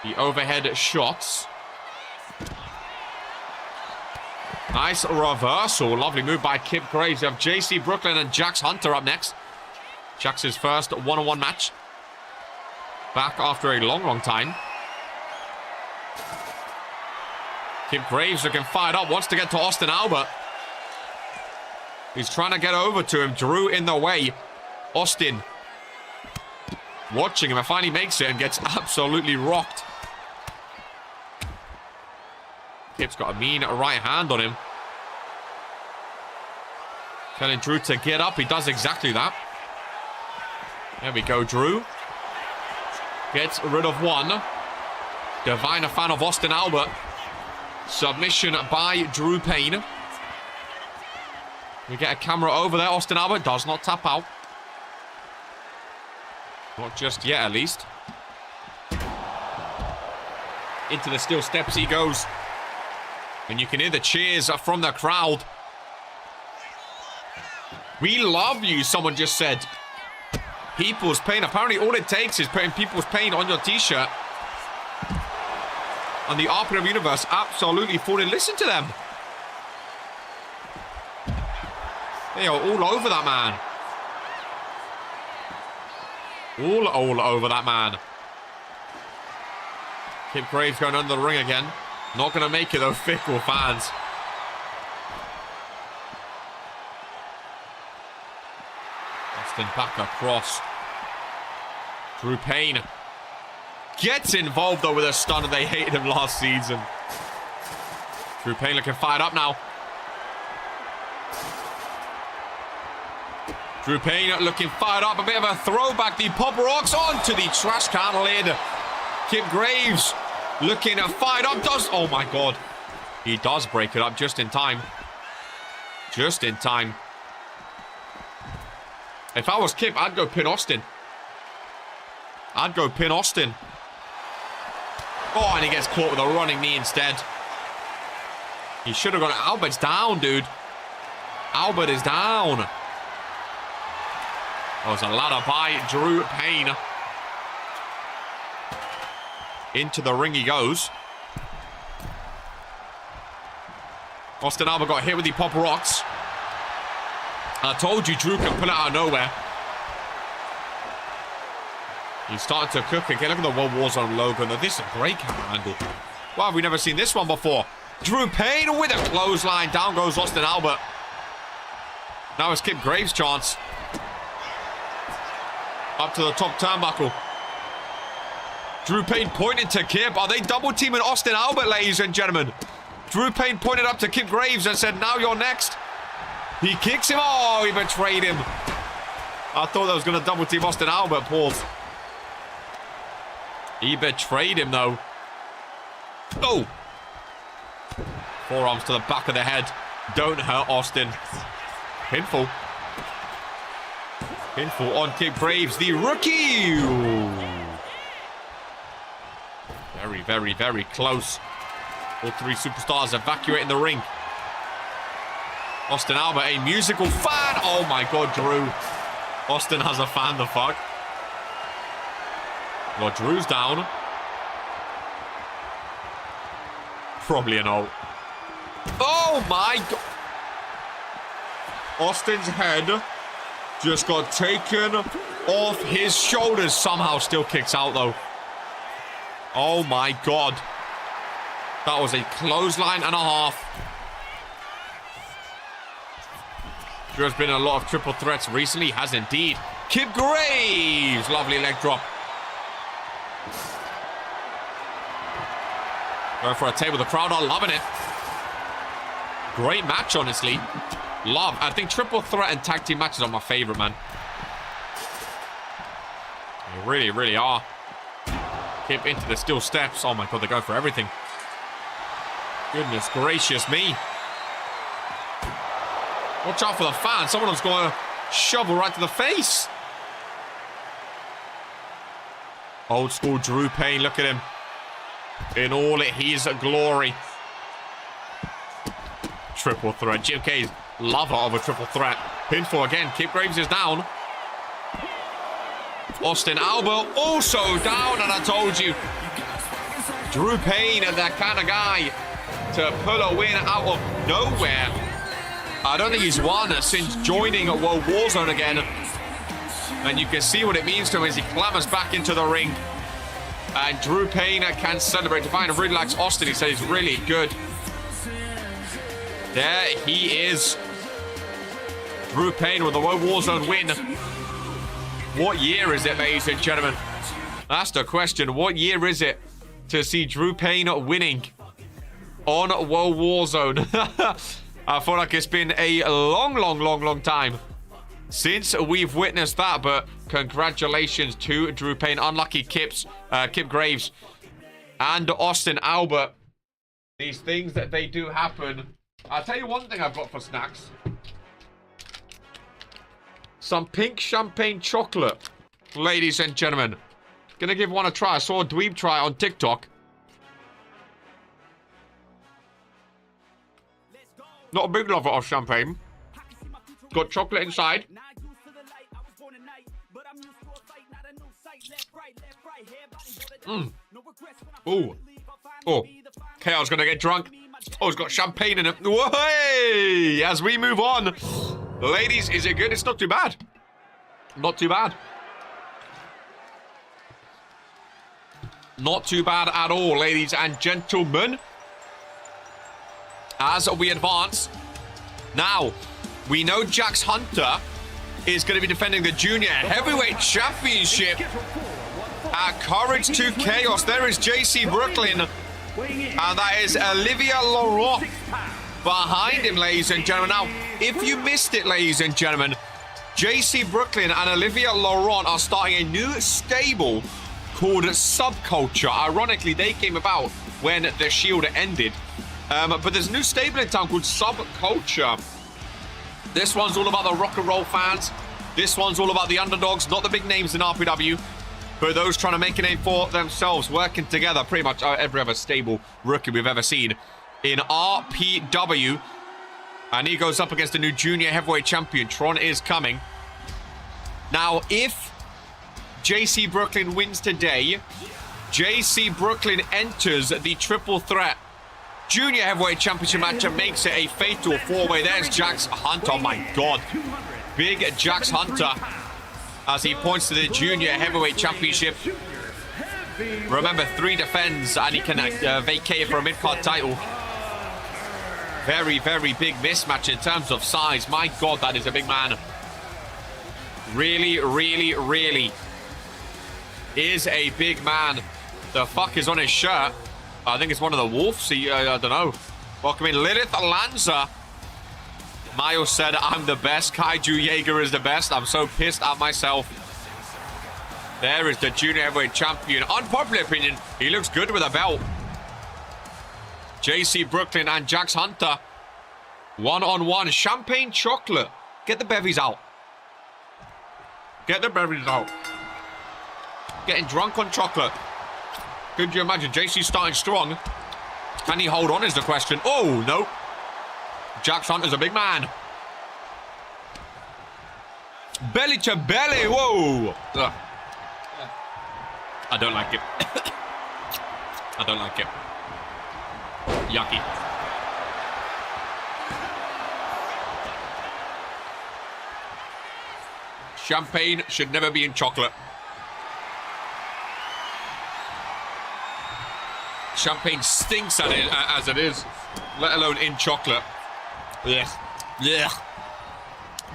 The overhead shots. Nice reversal. Lovely move by Kip Graves. You have JC Brooklyn and Jax Hunter up next. Jax's first one-on-one match. Back after a long, long time. Kip Graves looking fired up. Wants to get to Austin Albert. He's trying to get over to him. Drew in the way. Austin watching him and finally makes it and gets absolutely rocked. Kip's got a mean right hand on him. Telling Drew to get up. He does exactly that. There we go, Drew. Gets rid of one. Divine, a fan of Austin Albert. Submission by Drew Payne. We get a camera over there. Austin Albert does not tap out. Not just yet, at least. Into the steel steps he goes. And you can hear the cheers from the crowd. We love you, someone just said. People's Pain. Apparently all it takes is putting People's Pain on your t-shirt. And the RPW universe absolutely falling. Listen to them. They are all over that man. All over that man. Kip Graves going under the ring again. Not going to make it, though. Fickle fans. Austin back across. Drew Payne gets involved, though, with a stunner. They hated him last season. Drew Payne looking fired up now. Drew Payne looking fired up. A bit of a throwback. The Pop Rocks onto the trash can lid. Kip Graves looking fired up. Oh my God. He does break it up just in time. Just in time. If I was Kip, I'd go pin Austin. I'd go pin Austin. Oh, and he gets caught with a running knee instead. He should have gone. Albert's down, dude. Albert is down. Oh, it's a ladder by Drew Payne. Into the ring he goes. Austin Albert got hit with the Pop Rocks. I told you Drew can pull it out of nowhere. He's starting to cook again. Look at the World Warzone logo. Now, this is a great camera angle. Why have we never seen this one before? Drew Payne with a clothesline. Down goes Austin Albert. Now it's Kip Graves' chance. Up to the top turnbuckle. Drew Payne pointed to Kip. Are they double teaming Austin Albert, ladies and gentlemen? Drew Payne pointed up to Kip Graves and said, now you're next. He kicks him. Oh, he betrayed him. I thought that was going to double team Austin Albert. Pause. He betrayed him, though. Oh. Forearms to the back of the head. Don't hurt Austin. Pinfall. Pinfall on Kip Graves, the rookie. Ooh. Very, very, very close. All three superstars evacuating the ring. Austin Albert, a musical fan. Oh my God, Drew. Austin has a fan, the fuck. Well, Drew's down. Probably an ult. Oh my God. Austin's head just got taken off his shoulders. Somehow still kicks out, though. Oh my God. That was a clothesline and a half. There's been a lot of triple threats recently. Has indeed. Kip Graves. Lovely leg drop. Going for a table. The crowd are loving it. Great match, honestly. Love. I think triple threat and tag team matches are my favorite, man. They really, really are. Kip into the steel steps. Oh my God, they're going for everything. Goodness gracious me. Watch out for the fan. Someone's going to shovel right to the face. Old school Drew Payne. Look at him. In all his glory. Triple threat. Jim K's lover of a triple threat. Pinfall again. Kip Graves is down. Austin Albert also down. And I told you. Drew Payne is that kind of guy to pull a win out of nowhere. I don't think he's won since joining a World Warzone again. And you can see what it means to him as he clambers back into the ring. And Drew Payne can celebrate. Divine really likes Austin. He said he's really good. There he is. Drew Payne with the World Warzone win. What year is it, ladies and gentlemen? That's the question. What year is it to see Drew Payne winning on World Warzone? I feel like it's been a long time since we've witnessed that, but congratulations to Drew Payne. Unlucky Kip Graves and Austin Albert. These things that they do happen. I'll tell you one thing I've got for snacks. Some pink champagne chocolate. ladies and gentlemen. Gonna give one a try. I saw a dweeb try on TikTok. Not a big lover of champagne. Got chocolate inside. Ooh. Oh. KR's gonna get drunk. Oh, it's got champagne in it. Whoa! As we move on. Ladies, is it good? It's not too bad. Not too bad. Not too bad at all, ladies and gentlemen. As we advance. Now, we know Jax Hunter is going to be defending the Junior Heavyweight Championship at Courage to Chaos. There is JC Brooklyn. And that is Olivia Laurent behind him, ladies and gentlemen. Now, if you missed it, ladies and gentlemen, JC Brooklyn and Olivia Laurent are starting a new stable called Subculture. Ironically, they came about when the Shield ended. But there's a new stable in town called Subculture. This one's all about the rock and roll fans. This one's all about the underdogs, not the big names in RPW, but those trying to make a name for themselves, working together. Pretty much every other stable rookie we've ever seen in RPW. And he goes up against the new junior heavyweight champion. Tron is coming. Now, if JC Brooklyn wins today, JC Brooklyn enters the triple threat junior heavyweight championship match and makes it a fatal four-way. There's Jax Hunter. Oh my God. Big Jax Hunter as he points to the junior heavyweight championship. Remember, 3 defends and he can vacate for a mid-card title. Very, very big mismatch in terms of size. My God, that is a big man. Really, really, really is a big man. The fuck is on his shirt? I think it's one of the wolves. I don't know. Welcome in Lilith Lanza. Miles said, I'm the best. Kaiju Jaeger is the best. I'm so pissed at myself. There is the junior heavyweight champion. Unpopular opinion, he looks good with a belt. JC Brooklyn and Jax Hunter. One-on-one. Champagne chocolate. Get the bevies out. Get the bevies out. Getting drunk on chocolate. Could you imagine? JC starting strong. Can he hold on is the question. Oh, no. Jax Hunter's a big man. Belly to belly. Whoa. Ugh. I don't like it. I don't like it. Yucky. Champagne should never be in chocolate. Champagne stinks at it as it is, let alone in chocolate. Yes. Yeah.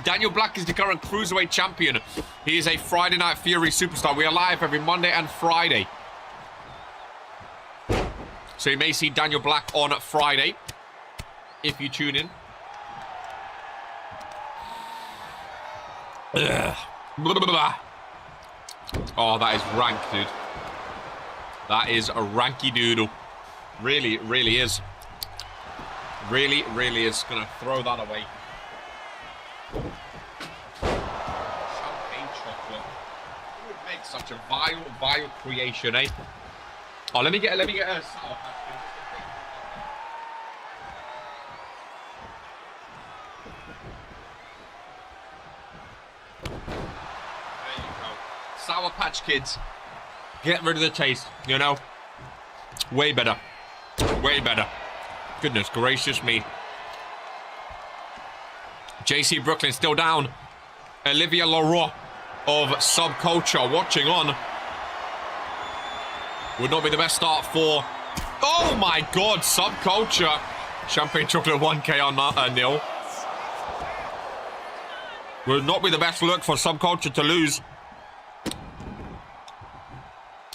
Daniel Black is the current Cruiserweight champion. He is a Friday Night Fury superstar. We are live every Monday and Friday. So you may see Daniel Black on Friday if you tune in. Ugh. Oh, that is rank, dude. That is a ranky doodle. Really, really is. Really, really is. Gonna throw that away. Champagne chocolate. Who would make such a vile creation, eh? Oh, let me get a sour patch. There you go. Sour Patch Kids. Get rid of the taste, you know? Way better. Way better. Goodness gracious me. JC Brooklyn still down. Olivia Laurent of Subculture watching on. Would not be the best start for... Oh my God, Subculture. Champagne chocolate 1K on nil. Would not be the best look for Subculture to lose.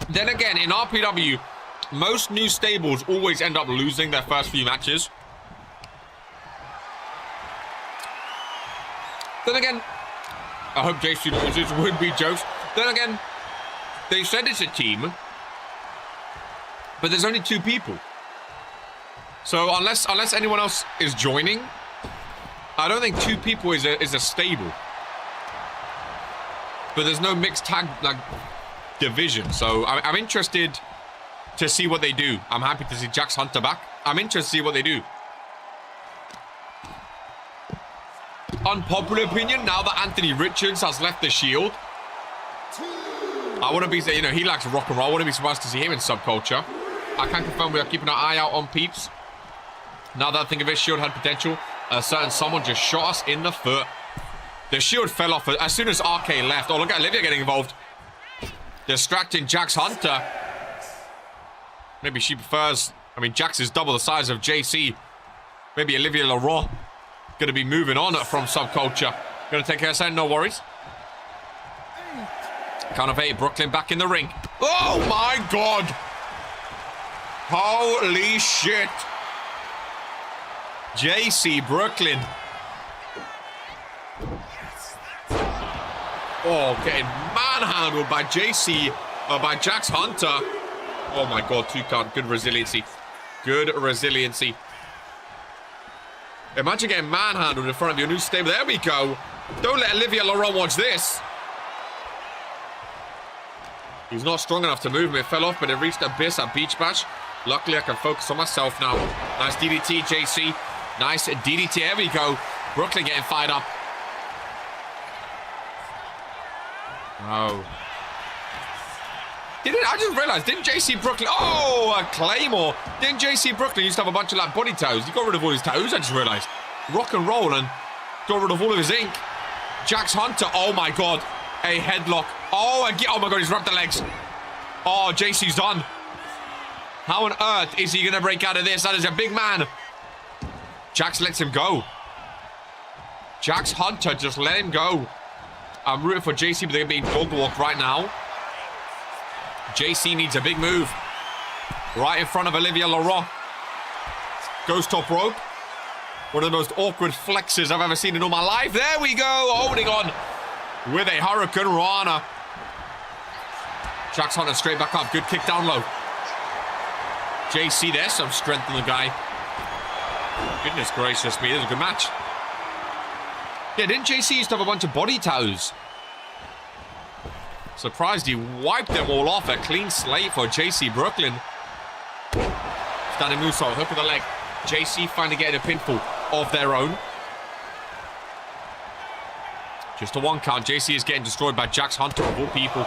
Then again, in RPW, most new stables always end up losing their first few matches. Then again, I hope JC loses, would be jokes. Then again, they said it's a team, but there's only 2 people. So unless anyone else is joining, I don't think 2 people is a stable. but there's no mixed tag like division. So I'm interested to see what they do. I'm happy to see Jax Hunter back. I'm interested to see what they do. Unpopular opinion, now that Anthony Richards has left the Shield, I wouldn't be, you know, he likes rock and roll. I wouldn't be surprised to see him in Subculture. I can confirm we are keeping an eye out on peeps. Now that I think of it, Shield had potential. A certain someone just shot us in the foot. The Shield fell off as soon as RK left. Oh, look at Olivia getting involved. Distracting Jax Hunter. Maybe she prefers, I mean, Jax is double the size of JC. Maybe Olivia Leroy going to be moving on from Subculture. Going to take her side, no worries. Count of 8, Brooklyn back in the ring. Oh my God. Holy shit. JC Brooklyn. Oh, getting manhandled by JC, by Jax Hunter. Oh my God, 2 count. Good resiliency. Good resiliency. Imagine getting manhandled in front of your new stable. There we go. Don't let Olivia Leroy watch this. He's not strong enough to move him. It fell off, but it reached Abyss at Beach Bash. Luckily, I can focus on myself now. Nice DDT, JC. Nice DDT. There we go. Brooklyn getting fired up. Oh. I just realized, didn't JC Brooklyn... Oh, a Claymore. Didn't JC Brooklyn used to have a bunch of like body toes? He got rid of all his toes, I just realized. Rock and roll and got rid of all of his ink. Jax Hunter, oh my God. A headlock. Oh my God, he's wrapped the legs. Oh, JC's done. How on earth is he going to break out of this? That is a big man. Jax lets him go. Jax Hunter just let him go. I'm rooting for JC, but they're being dog walked right now. JC needs a big move. Right in front of Olivia Leroy. Goes top rope. One of the most awkward flexes I've ever seen in all my life. There we go. Holding on with a Hurricane Rana. Jax Hunter straight back up. Good kick down low. JC, there's some strength in the guy. Goodness gracious me, this is a good match. Yeah, didn't JC used to have a bunch of body toes? Surprised he wiped them all off. A clean slate for JC Brooklyn. Standing moonsault, hook of the leg. JC finally getting a pinfall of their own. Just a 1 count. JC is getting destroyed by Jax Hunter of all people.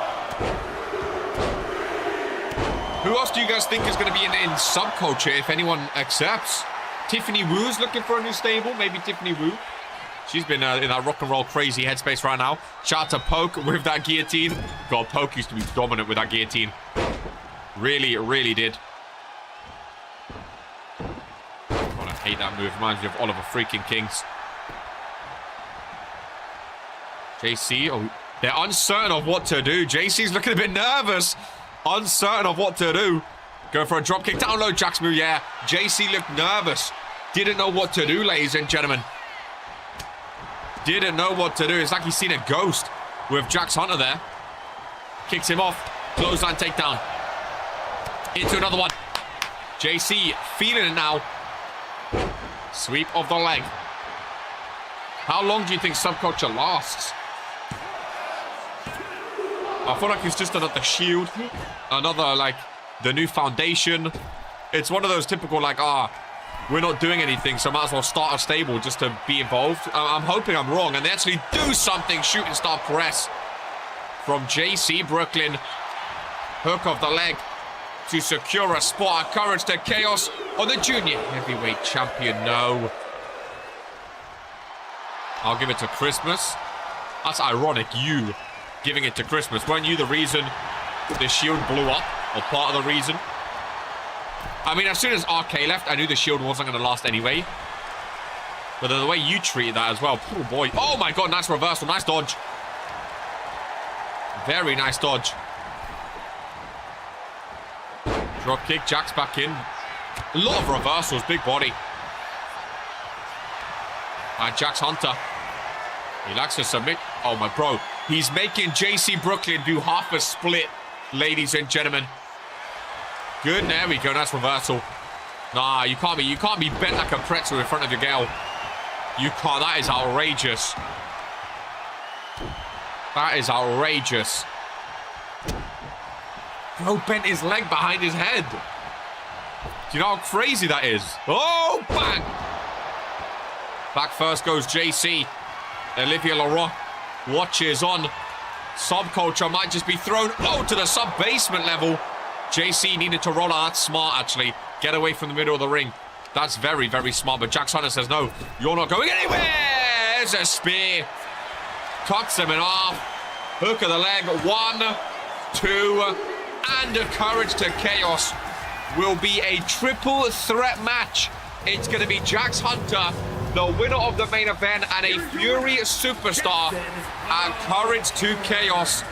Who else do you guys think is going to be in Subculture if anyone accepts? Tiffany Wu's looking for a new stable. Maybe Tiffany Wu. She's been in that rock and roll crazy headspace right now. Shout out to Poke with that guillotine. God, Poke used to be dominant with that guillotine. Really, really did. God, I hate that move. Reminds me of Oliver freaking Kings. JC, oh, they're uncertain of what to do. JC's looking a bit nervous. Uncertain of what to do. Go for a drop kick. Down low, Jax move. Yeah, JC looked nervous. Didn't know what to do, ladies and gentlemen. Didn't know what to do. It's like he's seen a ghost with Jax Hunter there. Kicks him off. Clothesline takedown. Into another one. JC feeling it now. Sweep of the leg. How long do you think Subculture lasts? I feel like it's just another Shield. Another, like, the new foundation. It's one of those typical, like, we're not doing anything, so might as well start a stable just to be involved. I'm hoping I'm wrong, and they actually do something. Shooting star press from JC Brooklyn. Hook of the leg to secure a spot. Courage to chaos on the junior heavyweight champion. No. I'll give it to Christmas. That's ironic, you giving it to Christmas. Weren't you the reason the Shield blew up? Or part of the reason? I mean, as soon as RK left, I knew the Shield wasn't going to last anyway. But the way you treated that as well. Oh, boy. Oh, my God. Nice reversal. Nice dodge. Very nice dodge. Drop kick. Jax back in. A lot of reversals. Big body. And Jax Hunter. He likes to submit. Oh, my bro. He's making JC Brooklyn do half a split, ladies and gentlemen. Good, there we go. Nice reversal. Nah, you can't be bent like a pretzel in front of your girl. You can't. That is outrageous. That is outrageous. Bro bent his leg behind his head. Do you know how crazy that is? Oh, bang! Back first goes JC. Olivia Leroy watches on. Subculture might just be thrown to the sub-basement level. JC needed to roll out. That's smart, actually. Get away from the middle of the ring. That's very, very smart. But Jax Hunter says, no, you're not going anywhere. There's a spear. Cuts him in half. Hook of the leg. 1, 2, and a Courage to Chaos. Will be a triple threat match. It's going to be Jax Hunter, the winner of the main event, and a Fury superstar at Courage to Chaos.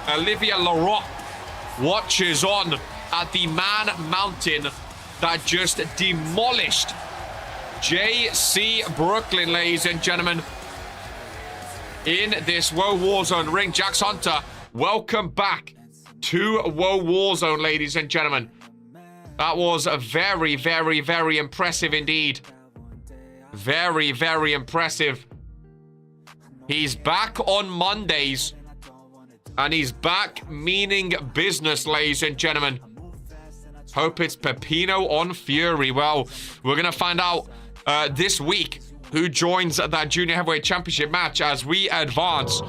Olivia Leroy watches on at the Man Mountain that just demolished JC Brooklyn, ladies and gentlemen. In this WOAH Warzone ring, Jax Hunter, welcome back to WOAH Warzone, ladies and gentlemen. That was a very, very, very impressive indeed. Very, very impressive. He's back on Mondays. And he's back meaning business, ladies and gentlemen. Hope it's Pepino on Fury. Well, we're going to find out this week who joins that Junior Heavyweight Championship match as we advance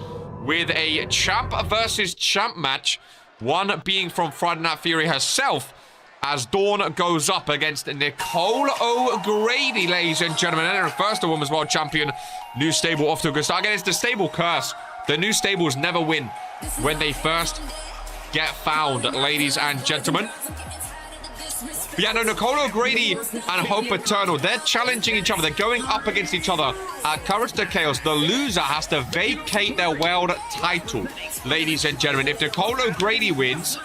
with a champ versus champ match. One being from Friday Night Fury herself, as Dawn goes up against Nicole O'Grady, ladies and gentlemen. And her first Women's World Champion. New stable off to a good start. Again, it's the stable curse. The new stables never win when they first get found, ladies and gentlemen. But yeah, no, Nicole O'Grady and Hope Eternal, they're challenging each other. They're going up against each other at Courage to Chaos. The loser has to vacate their world title, ladies and gentlemen. If Nicole O'Grady wins,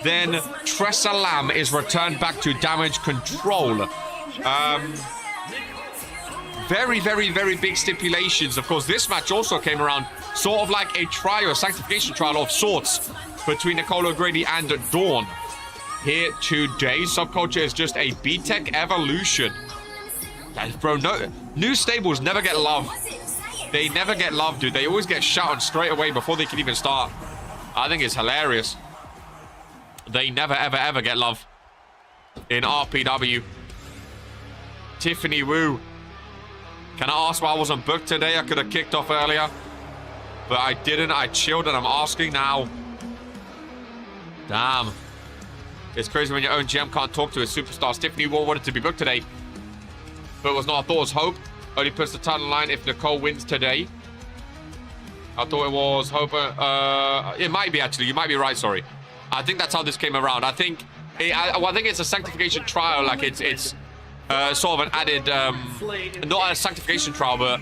then Tressa Lamb is returned back to Damage Control. Very, very, very big stipulations. Of course, this match also came around sort of like a trial, a sanctification trial of sorts between Nicole O'Grady and Dawn. Here today, Subculture is just a B-Tech evolution. Bro, no, new stables never get love. They never get love, dude. They always get shot on straight away before they can even start. I think it's hilarious. They never, ever, ever get love in RPW. Tiffany Wu. Can I ask why I wasn't booked today? I could have kicked off earlier, but I didn't. I chilled and I'm asking now. Damn. It's crazy when your own GM can't talk to his superstars. Tiffany Wu wanted to be booked today, but was not. I thought it was Hope. Only puts the title line if Nicole wins today. I thought it was Hope. It might be, actually. You might be right, sorry. I think that's how this came around. I think it's a sanctification trial. Like it's sort of an added, not a sanctification trial, but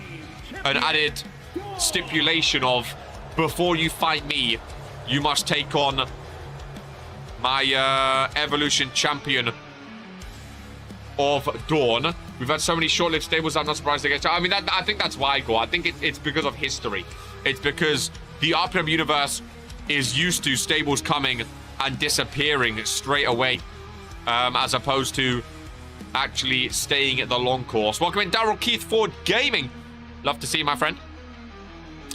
an added stipulation of before you fight me, you must take on my Evolution champion of Dawn. We've had so many short-lived stables. I'm not surprised they get. I mean, I think that's why I go. I think it's because of history. It's because the RPW universe is used to stables coming and disappearing straight away, as opposed to actually staying at the long course. Welcome in, Daryl Keith Ford Gaming. Love to see you, my friend.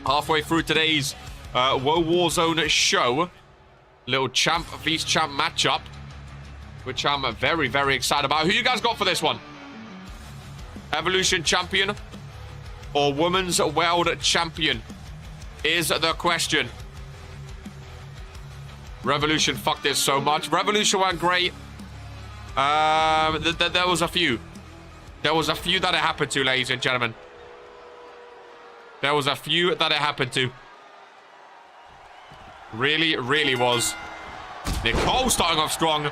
Halfway through today's WOAH Warzone show. Little champ vs champ matchup, which I'm very, very excited about. Who you guys got for this one? Evolution champion or Women's World Champion is the question. Revolution fucked this so much. Revolution went great. There was a few. There was a few that it happened to, ladies and gentlemen. There was a few that it happened to. Really, really was. Nicole starting off strong.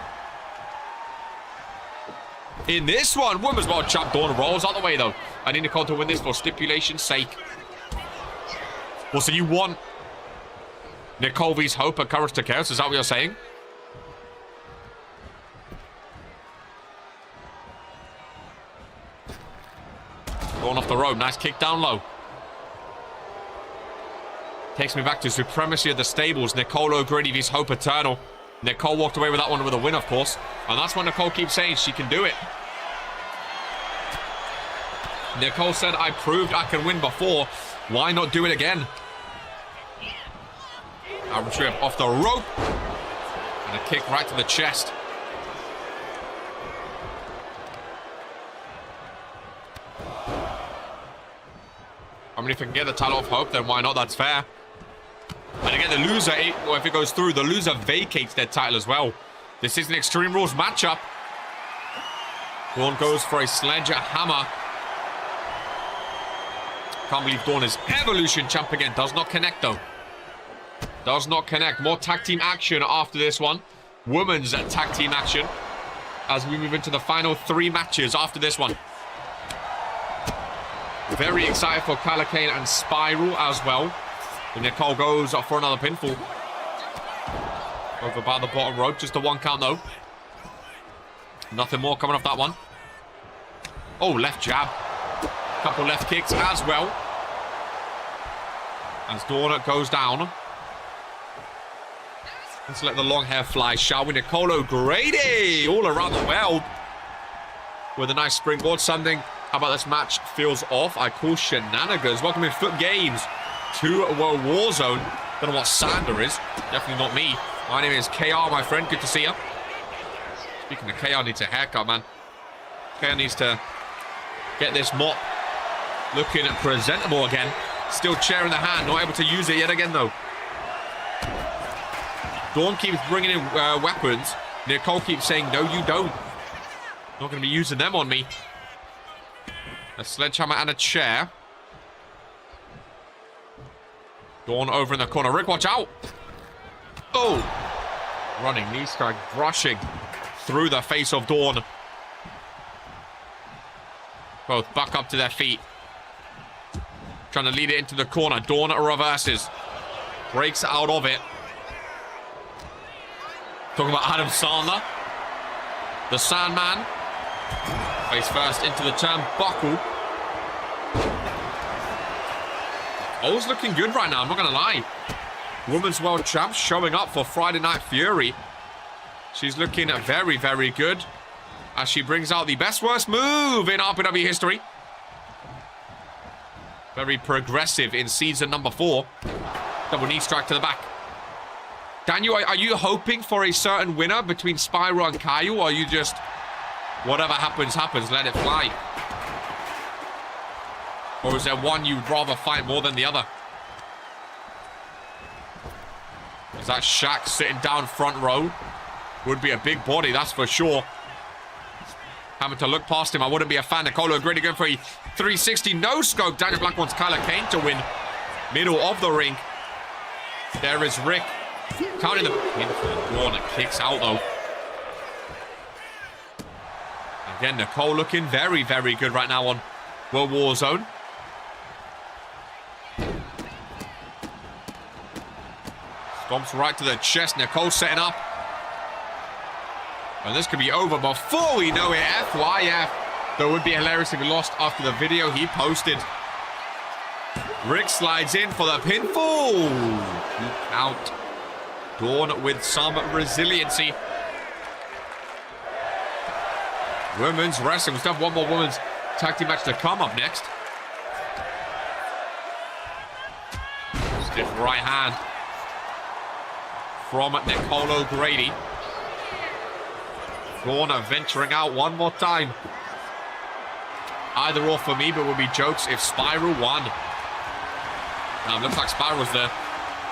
In this one, Women's World Champ Dawn rolls out the way, though. I need Nicole to win this for stipulation's sake. Well, so you want Nicole vs Hope at Courage to Chaos? Is that what you're saying? Going off the rope. Nice kick down low. Takes me back to Supremacy of the Stables. Nicole O'Grady vs Hope Eternal. Nicole walked away with that one with a win, of course. And that's what Nicole keeps saying. She can do it. Nicole said, I proved I can win before. Why not do it again? Arm trip off the rope. And a kick right to the chest. I mean, if we can get the title off Hope, then why not? That's fair. And again, the loser, or if it goes through, the loser vacates their title as well. This is an Extreme Rules matchup. Dawn goes for a sledgehammer. Can't believe Dawn is Evolution champ again. Does not connect, though. Does not connect. More tag team action after this one. Women's tag team action. As we move into the final 3 matches after this one. Very excited for Kyla Kane and Spiral as well. And Nicole goes for another pinfall. Over by the bottom rope. Just a 1 count, though. Nothing more coming off that one. Oh, left jab. Couple left kicks as well. As Dawn goes down. Let's let the long hair fly, shall we? Nicole O'Grady all around the world. With a nice springboard. Something about this match feels off. I call shenanigans. Welcome in Foot Games to Warzone. Don't know what Sander is. Definitely not me. My name is KR, my friend. Good to see you. Speaking of KR, needs a haircut, man. KR needs to get this mop looking presentable again. Still chair in the hand. Not able to use it yet again, though. Dawn keeps bringing in weapons. Nicole keeps saying, no, you don't. Not going to be using them on me. A sledgehammer and a chair. Dawn over in the corner. Rick, watch out. Oh. Running knee strike, brushing through the face of Dawn. Both back up to their feet. Trying to lead it into the corner. Dawn reverses. Breaks out of it. Talking about Adam Sandler. The Sandman. Face first into the turnbuckle. All's looking good right now, I'm not going to lie. Women's World Champ showing up for Friday Night Fury. She's looking very, very good. As she brings out the best worst move in RPW history. Very progressive in season number 4. Double knee strike to the back. Daniel, are you hoping for a certain winner between Spyro and Kyle, or are you just, whatever happens, happens, let it fly? Or is there one you'd rather fight more than the other? Is that Shaq sitting down front row? Would be a big body, that's for sure. Having to look past him, I wouldn't be a fan. Nicole O'Grady going for a 360 no-scope. Daniel Black wants Kyla Kane to win. Middle of the ring. There is Rick. Counting the corner. Kicks out, though. Again, Nicole looking very, very good right now on Warzone. Stomps right to the chest. Nicole setting up. And this could be over before we know it. FYF. Though it would be hilarious if he lost after the video he posted. Rick slides in for the pinfall. Out. Dawn with some resiliency. Women's wrestling. We still have one more women's tag team match to come up next. Stiff right hand from Nicole O'Grady. Dawn venturing out one more time. Either or for me, but would be jokes if Spiral won. Now, it looks like Spiral's the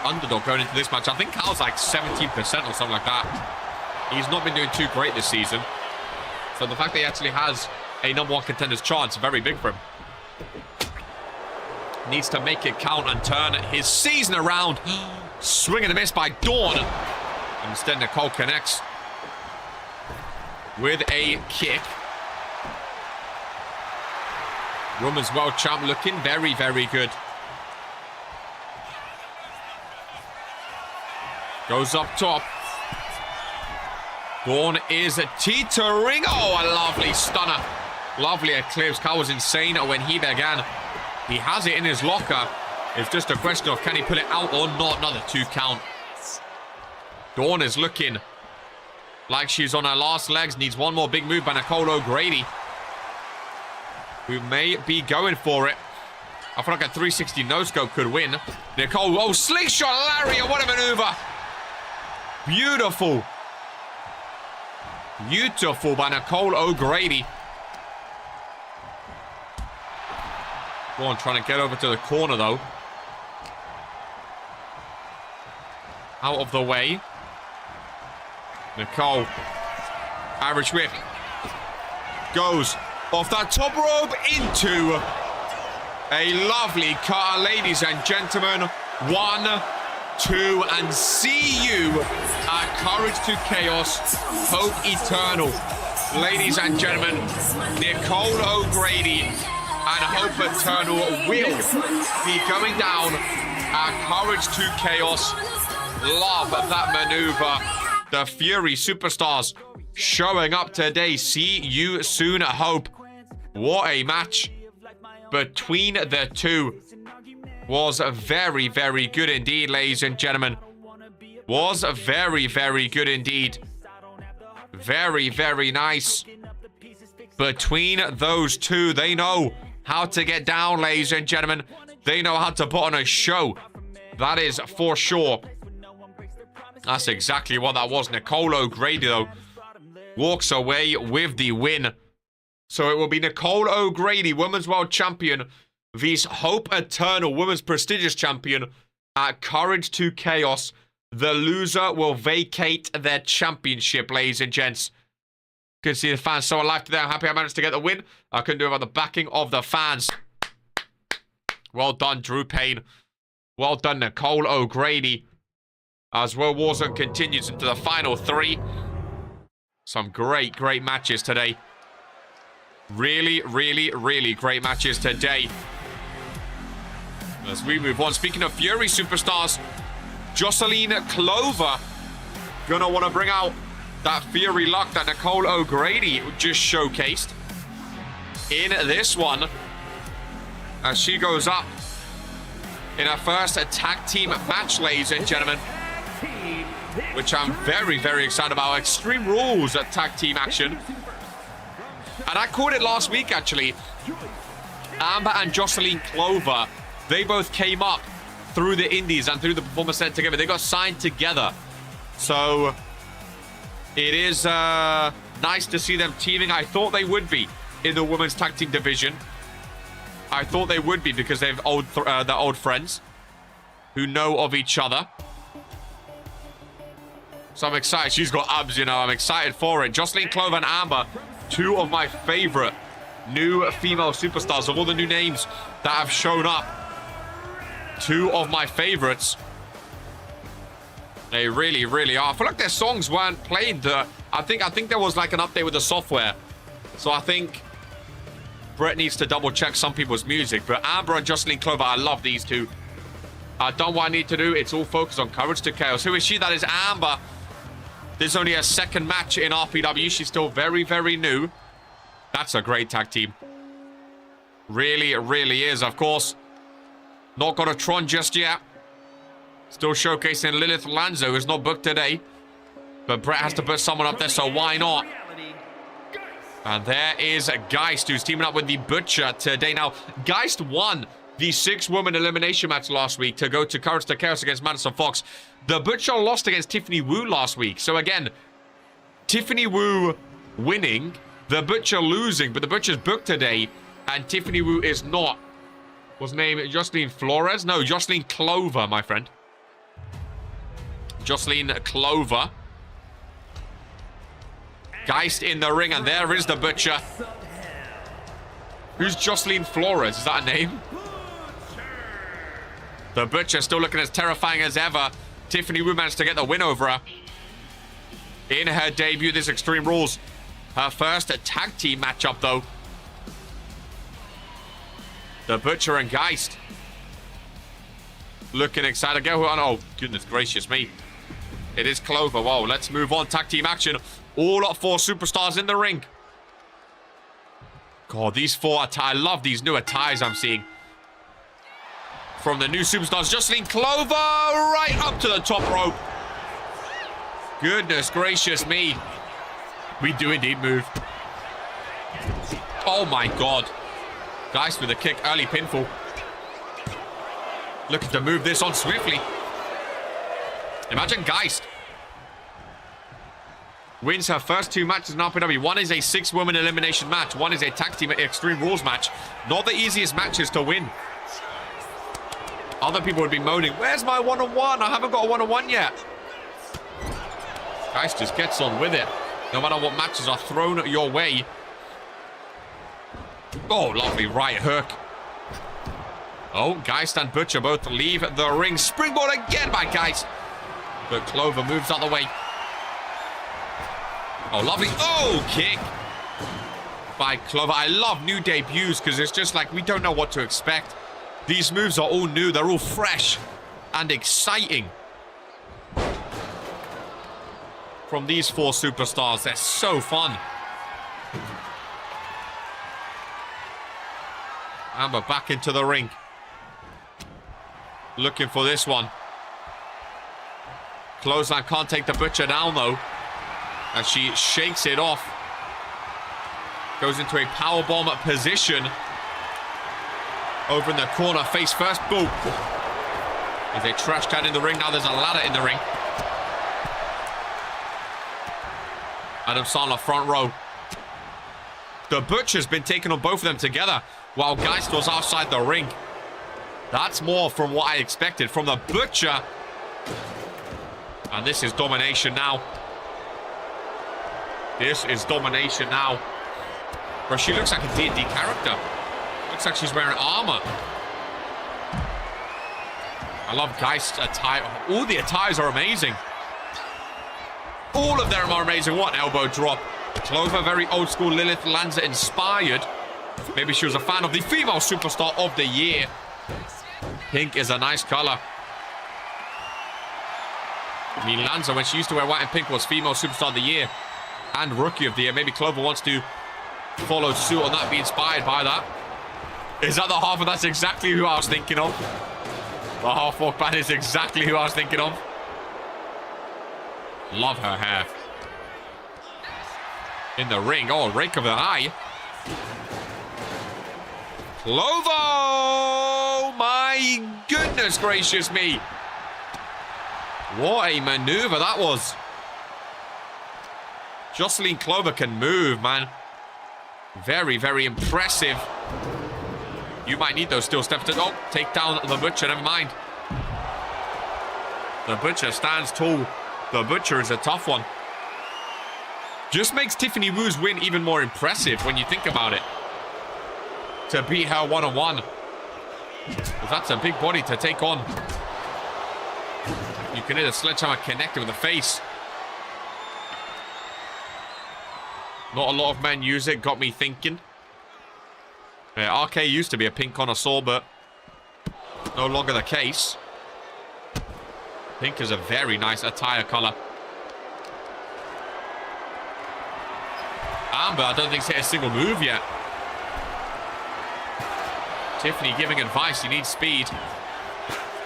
underdog going into this match. I think Kyle's like 17% or something like that. He's not been doing too great this season. So the fact that he actually has a #1 contender's chance, very big for him. Needs to make it count and turn his season around. Swing and a miss by Dawn. Instead, Nicole connects with a kick. Women's World Champ looking very, very good. Goes up top. Dawn is teetering. Oh, a lovely stunner. Lovely eclipse. Kyle was insane when he began. He has it in his locker. It's just a question of can he pull it out or not. Another 2 count. Dawn is looking like she's on her last legs. Needs one more big move by Nicole O'Grady, who may be going for it. I feel like a 360 no-scope could win. Nicole, oh, slingshot lariat, what a maneuver. Beautiful. Beautiful by Nicole O'Grady. Go on, trying to get over to the corner, though. Out of the way. Nicole. Irish whip. Goes off that top rope into a lovely car, ladies and gentlemen. 1, 2, and see you at Courage to Chaos, Hope Eternal. Ladies and gentlemen, Nicole O'Grady and Hope Eternal will be going down at Courage to Chaos. Love that maneuver. The Fury Superstars showing up today. See you soon, Hope. What a match between the two. Was very, very good indeed, ladies and gentlemen. Was very, very good indeed. Very, very nice. Between those two, they know how to get down, ladies and gentlemen. They know how to put on a show. That is for sure. That's exactly what that was. Nicole O'Grady, though, walks away with the win. So it will be Nicole O'Grady, Women's World Champion, vs Hope Eternal, Women's Prestigious Champion, at Courage to Chaos. The loser will vacate their championship, ladies and gents. Good to see the fans so alive today. I'm happy I managed to get the win. I couldn't do it without the backing of the fans. Well done, Drew Payne. Well done, Nicole O'Grady. As well, Warzone continues into the final 3. Some great, great matches today. Really, really, really great matches today. As we move on, speaking of Fury Superstars, Jocelyn Clover gonna want to bring out that Fury luck that Nicole O'Grady just showcased in this one, as she goes up in her first tag team match, ladies and gentlemen, which I'm very, very excited about. Extreme Rules at tag team action. And I called it last week, actually. Amber and Jocelyn Clover, they both came up through the Indies and through the Performance Center together. They got signed together. So it is nice to see them teaming. I thought they would be in the women's tag team division. I thought they would be because they're old friends who know of each other. So I'm excited. She's got abs, you know. I'm excited for it. Jocelyn Clover and Amber, two of my favorite new female superstars of all the new names that have shown up. Two of my favorites. They really, really are. I feel like their songs weren't played. I think there was like an update with the software. So I think Brett needs to double check some people's music. But Amber and Jocelyn Clover, I love these two. I've done what I need to do. It's all focused on Courage to Chaos. Who is she? That is Amber. This is only her second match in RPW. She's still very, very new. That's a great tag team. Really, it really is. Of course, not got a Tron just yet. Still showcasing Lilith Lanzo, who's not booked today. But Brett has to put someone up there, so why not? And there is Geist, who's teaming up with the Butcher today. Now, Geist won the 6-woman elimination match last week to go to Courage to Chaos against Madison Fox. The Butcher lost against Tiffany Wu last week. So again, Tiffany Wu winning, the Butcher losing, but the Butcher's booked today, and Tiffany Wu is not. What's her name? Jocelyn Flores? No, Jocelyn Clover, my friend. Jocelyn Clover. Geist in the ring, and there is the Butcher. Who's Jocelyn Flores? Is that a name? The Butcher still looking as terrifying as ever. Tiffany Wu managed to get the win over her in her debut, this Extreme Rules. Her first tag team matchup, though. The Butcher and Geist. Looking excited. Oh, goodness gracious me. It is Clover. Whoa, let's move on. Tag team action. All 4 superstars in the ring. God, these 4 I love these new attires I'm seeing from the new superstars. Jocelyn Clover right up to the top rope. Goodness gracious me. We do indeed move. Oh my God. Geist with a kick. Early pinfall. Looking to move this on swiftly. Imagine Geist wins her first 2 matches in RPW. One is a 6-woman elimination match. One is a tag team Extreme Rules match. Not the easiest matches to win. Other people would be moaning, where's my one-on-one? I haven't got a one-on-one yet. Geist just gets on with it. No matter what matches are thrown your way. Oh, lovely right hook. Oh, Geist and Butcher both leave the ring. Springboard again by Geist. But Clover moves out of the way. Oh, lovely. Oh, kick by Clover. I love new debuts because it's just like we don't know what to expect. These moves are all new. They're all fresh and exciting. From these 4 superstars, they're so fun. Amber back into the ring. Looking for this one. Clothesline can't take the Butcher down, though. As she shakes it off. Goes into a powerbomb position. Over in the corner, face first. Boom. There's a trash can in the ring. Now there's a ladder in the ring. Adam Sandler front row. The Butcher's been taking on both of them together while Geist was outside the ring. That's more from what I expected from the Butcher. And this is domination now. This is domination now. Bro, she looks like a D&D character. Looks like she's wearing armor. I love Geist's attire. All the attires are amazing. All of them are amazing. What an elbow drop. Clover, very old school Lilith Lanza inspired. Maybe she was a fan of the female superstar of the year. Pink is a nice color. I mean, Lanza, when she used to wear white and pink, was female superstar of the year and rookie of the year. Maybe Clover wants to follow suit on that, be inspired by that. Is that the half? That's exactly who I was thinking of. The half walk band is exactly who I was thinking of. Love her hair. In the ring. Oh, rake of the eye. Clover! My goodness gracious me. What a maneuver that was. Jocelyn Clover can move, man. Very, very impressive. You might need those steel steps to... Oh, take down the Butcher. Never mind. The Butcher stands tall. The Butcher is a tough one. Just makes Tiffany Wu's win even more impressive when you think about it. To beat her one-on-one. That's a big body to take on. You can hit a sledgehammer connected with the face. Not a lot of men use it. Got me thinking. Yeah, RK used to be a pink connoisseur, but no longer the case. Pink is a very nice attire color. Amber, I don't think she's hit a single move yet. Tiffany giving advice. You need speed.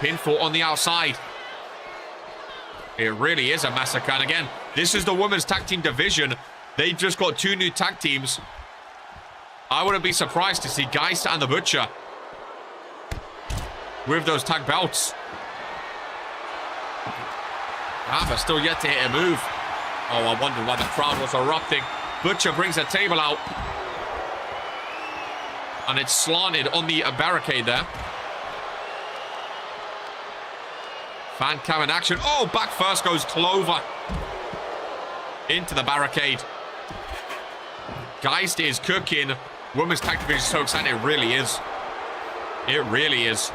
Pinfall on the outside. It really is a massacre. And again, this is the women's tag team division. They just got 2 new tag teams. I wouldn't be surprised to see Geist and the Butcher with those tag belts. Amber still yet to hit a move. Oh, I wonder why the crowd was erupting. Butcher brings a table out. And it's slanted on the barricade there. Fan cam in action. Oh, back first goes Clover. Into the barricade. Geist is cooking. Women's tag division is so exciting. It really is. It really is.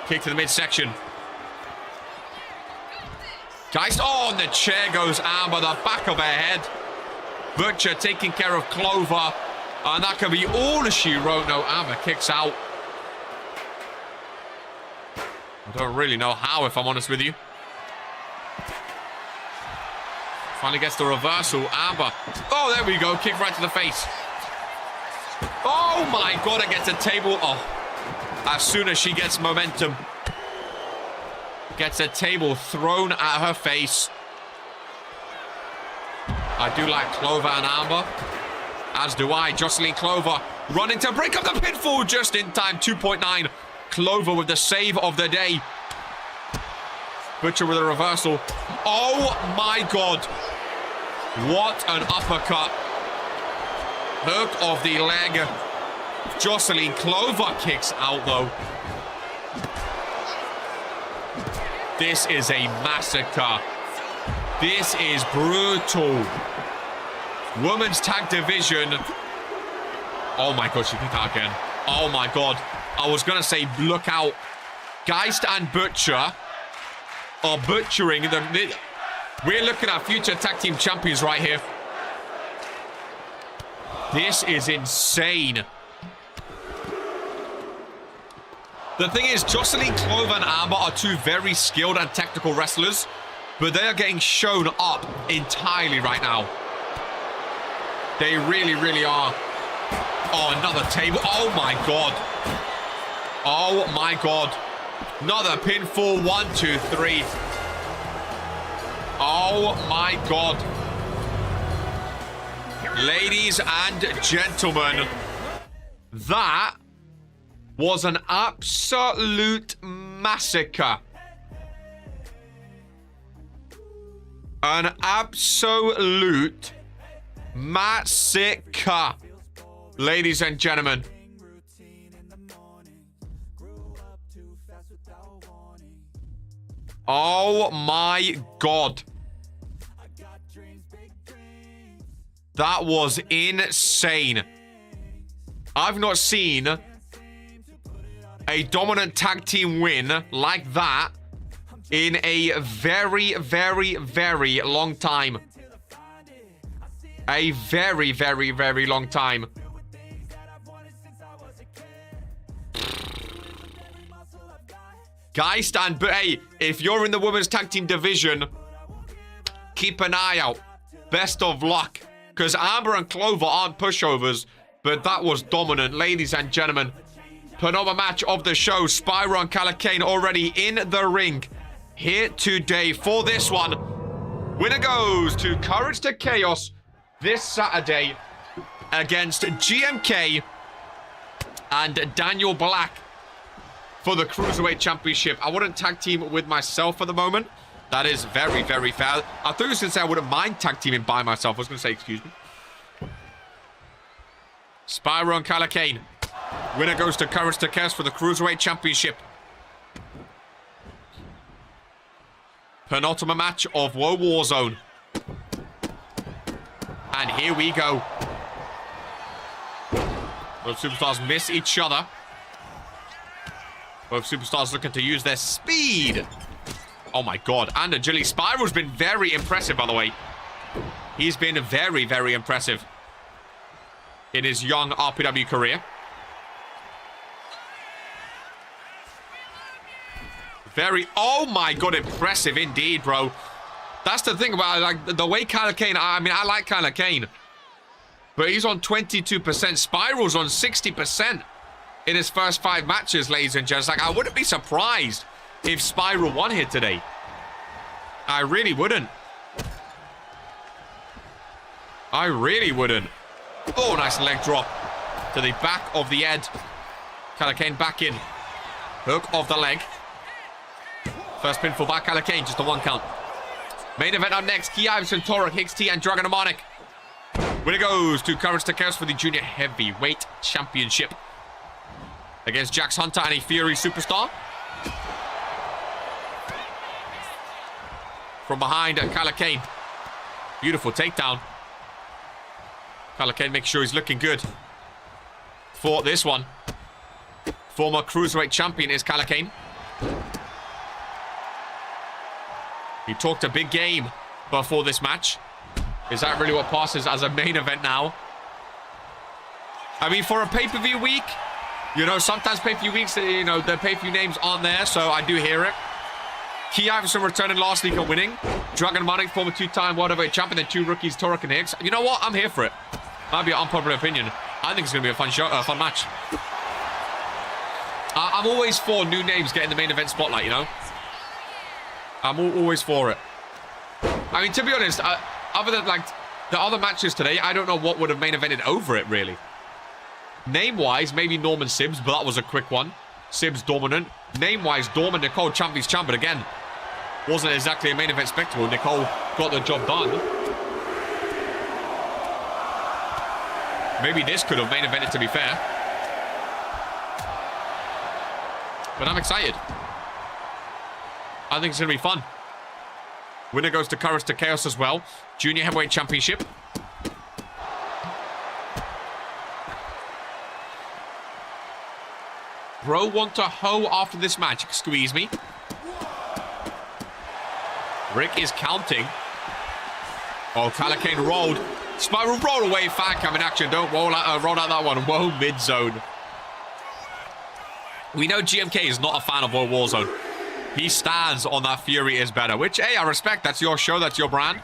Kick to the midsection. Geist, oh, and the chair goes Amber, the back of her head. Butcher taking care of Clover. And that could be all she wrote. No, Amber kicks out. I don't really know how, if I'm honest with you. Finally gets the reversal. Amber. Oh, there we go. Kick right to the face. Oh, my God. It gets a table. Oh, as soon as she gets momentum. Gets a table thrown at her face. I do like Clover and Amber. As do I. Jocelyn Clover running to break up the pinfall just in time. 2.9. Clover with the save of the day. Butcher with a reversal. Oh my God. What an uppercut. Hook of the leg. Jocelyn Clover kicks out though. This is a massacre. This is brutal. Women's tag division. Oh my God, she kicked out again. Oh my God. I was going to say, look out. Geist and Butcher are butchering. We're looking at future tag team champions right here. This is insane. The thing is, Jocelyn Clover and Amber are two very skilled and technical wrestlers, but they are getting shown up entirely right now. They really, really are. Oh, another table. Oh, my God. Oh, my God. Another pinfall. 1, 2, 3. Oh, my God. Ladies and gentlemen, that was an absolute massacre. An absolute massacre, ladies and gentlemen. Oh my God. That was insane. I've not seen a dominant tag team win like that in a very, very, very long time. A very, very, very long time. Guys, stand, but hey, if you're in the women's tag team division, keep an eye out. Best of luck. Because Amber and Clover aren't pushovers, but that was dominant. Ladies and gentlemen, penultimate match of the show. Spyro and Calacane already in the ring here today for this one. Winner goes to Courage to Chaos this Saturday against GMK and Daniel Black for the Cruiserweight Championship. I wouldn't tag team with myself for the moment. That is very, very fair. I thought you were going to say I wouldn't mind tag teaming by myself. I was going to say, excuse me. Spyro and Calacane. Winner goes to Courage to Chaos for the Cruiserweight Championship. Penultimate match of WOAH Warzone. And here we go. Both superstars miss each other. Both superstars looking to use their speed. Oh my God. And agility. Spyro's been very impressive, by the way. He's been very, very impressive in his young RPW career. Very, oh my God, impressive indeed, bro. That's the thing about, like, the way Calacane, I mean, I like Calacane, but he's on 22%. Spyro's on 60% in his first 5 matches, ladies and gents. Like, I wouldn't be surprised if Spyro won here today. I really wouldn't. I really wouldn't. Oh, nice leg drop to the back of the head. Calacane back in. Hook of the leg. First pinfall by Calacane, just a 1 count. Main event up next. Key Iverson, Torok, Hicks T, and Dragon Demonic. Winner goes to Courage to Chaos for the Junior Heavyweight Championship against Jax Hunter and a Fury Superstar. From behind, Calacane. Beautiful takedown. Calacane makes sure he's looking good for this one. Former Cruiserweight Champion is Calacane. He talked a big game before this match. Is that really what passes as a main event now? I mean, for a pay-per-view week, you know, sometimes pay-per-view weeks, you know, the pay-per-view names aren't there, so I do hear it. Key Iverson returning last week and winning. Dragon Demonic, former 2-time World Heavyweight Champion, then 2 rookies, Torok and Hicks. You know what? I'm here for it. Might be an unpopular opinion. I think it's going to be a fun show, fun match. I'm always for new names getting the main event spotlight, you know? I'm always for it. I mean, to be honest, other than, like, the other matches today, I don't know what would have main evented over it, really. Name-wise, maybe Norman Sims, but that was a quick one. Sib's dominant. Name-wise, Dorman, Nicole, Champy's champ, but again, wasn't exactly a main event spectacle. Nicole got the job done. Maybe this could have main evented, to be fair. But I'm excited. I think it's going to be fun. Winner goes to Courage to Chaos as well. Junior Heavyweight Championship. Bro want to hoe after this match. Squeeze me. Rick is counting. Oh, Calacane rolled. Spiral roll away. Fan cam in action. Don't roll out that one. Whoa, mid-zone. We know GMK is not a fan of Warzone. He stands on that Fury is better. Which, hey, I respect. That's your show. That's your brand.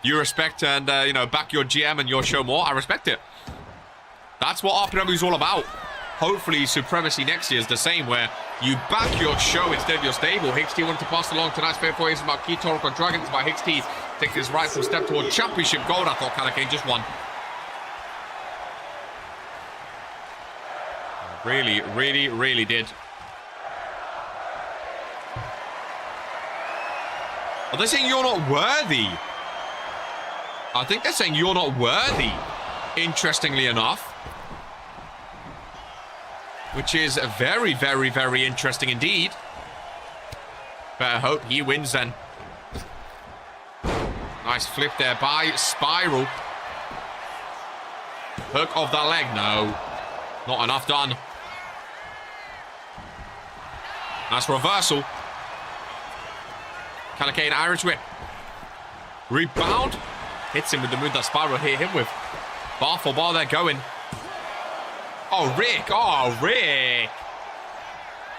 You respect and, you know, back your GM and your show more. I respect it. That's what RPW is all about. Hopefully, Supremacy next year is the same, where you back your show instead of your stable. Hicks-T wanted to pass along tonight's fair four is about Key Torok on Dragons, by Hicks-T taking his rightful step toward championship gold. I thought Calacane just won. Really, really, really did. Are they saying you're not worthy? I think they're saying you're not worthy, interestingly enough. Which is very, very, very interesting indeed. Better hope he wins then. Nice flip there by Spiral. Hook of the leg. No. Not enough done. Nice reversal. Calacane Irish whip. Rebound. Hits him with the move that Spiral hit him with. Bar for bar they're going. Oh, Rick. Oh, Rick.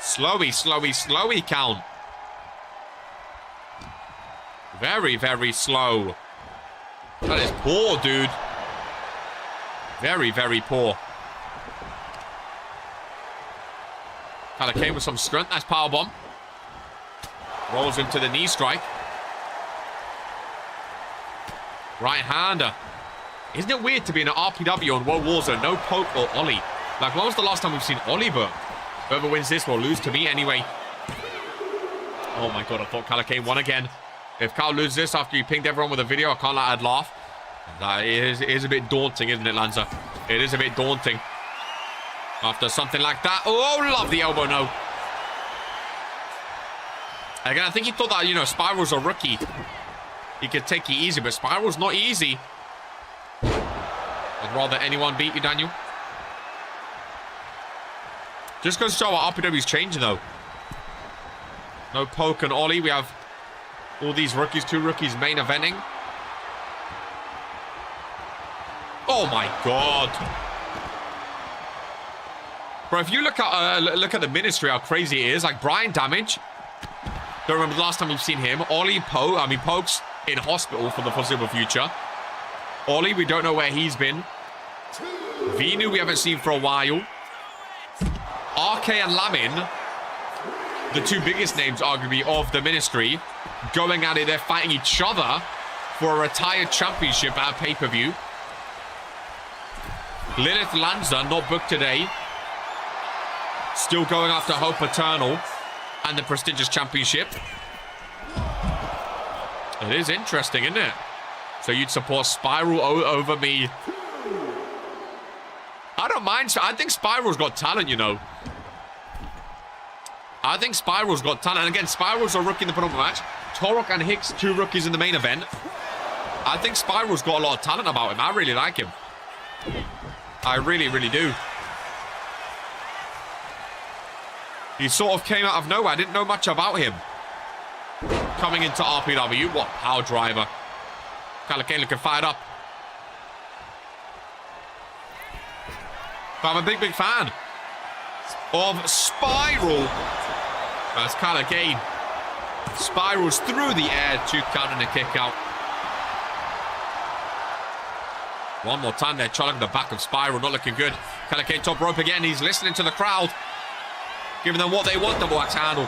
Slowy, slowy, slowy count. Very, very slow. That is poor, dude. Very, very poor. Calacane with some strength. Nice powerbomb. Rolls him to the knee strike. Right-hander. Isn't it weird to be in an RPW on World Warzone? No poke or ollie. Like, when was the last time we've seen ollie burn? Whoever wins this will lose to me anyway. Oh my god, I thought Calacane won again. If Cal loses this after you pinged everyone with a video, I can't let I'd laugh. That is a bit daunting, isn't it, Lanza? It is a bit daunting. After something like that. Oh, love the elbow, no. Again, I think he thought that, you know, Spiral's a rookie. He could take it easy, but Spiral's not easy. I'd rather anyone beat you, Daniel. Just goes to show what RPW's changing, though. No poke and ollie. We have all these rookies, 2 rookies main eventing. Oh my god. Bro, if you look at the ministry, how crazy it is. Like, Brian Damage. Don't remember the last time we've seen him. Ollie, Poke. I mean, Poke's in hospital for the foreseeable future. Ollie, we don't know where he's been. Vinu, we haven't seen for a while. RK and Lamin, the 2 biggest names, arguably, of the ministry, going at it. They're fighting each other for a retired championship at pay-per-view. Lilith Lanza, not booked today. Still going after Hope Eternal and the prestigious championship. It is interesting, isn't it? So you'd support Spiral over me. I don't mind. I think Spiral's got talent, you know. I think Spiral's got talent. And again, Spiral's a rookie in the penultimate match. Torok and Hicks, 2 rookies in the main event. I think Spiral's got a lot of talent about him. I really like him. I really, really do. He sort of came out of nowhere. I didn't know much about him. Coming into RPW. What power driver. Calacane looking fired up. But I'm a big, big fan of Spiral. That's Calacane. Spirals through the air to count and a kick out. One more time there. Charlie at the back of Spiral. Not looking good. Calacane top rope again. He's listening to the crowd. Giving them what they want. Double axe handle.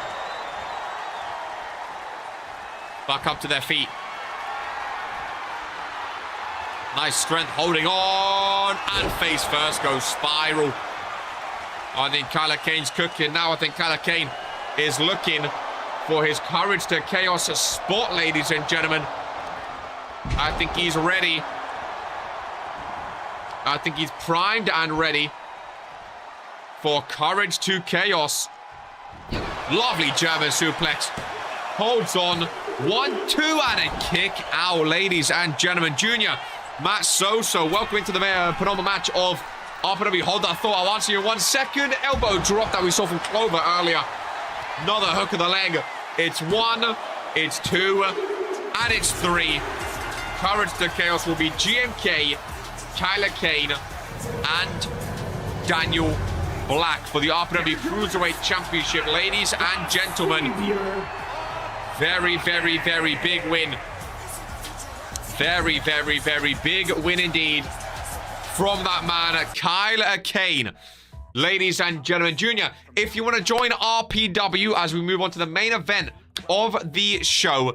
Back up to their feet. Nice strength holding on. And face first goes Spiral. I think Kyler Kane's cooking now. I think Kyler Kane is looking for his Courage to Chaos spot, ladies and gentlemen. I think he's ready. I think he's primed and ready for Courage to Chaos. Lovely German suplex. Holds on. 1, 2, and a kick out, ladies and gentlemen. Junior Matt Soso, welcome into the penultimate match of RPW. Hold that thought. I'll answer you in 1 second. Elbow drop that we saw from Clover earlier. Another hook of the leg. It's 1, it's 2, and it's 3. Courage to Chaos will be GMK, Kyler Kane, and Daniel Black for the RPW Cruiserweight Championship. Ladies and gentlemen, very, very, very big win. Very, very, very big win indeed from that man, Kyler Kane. Ladies and gentlemen, Junior, if you want to join RPW as we move on to the main event of the show,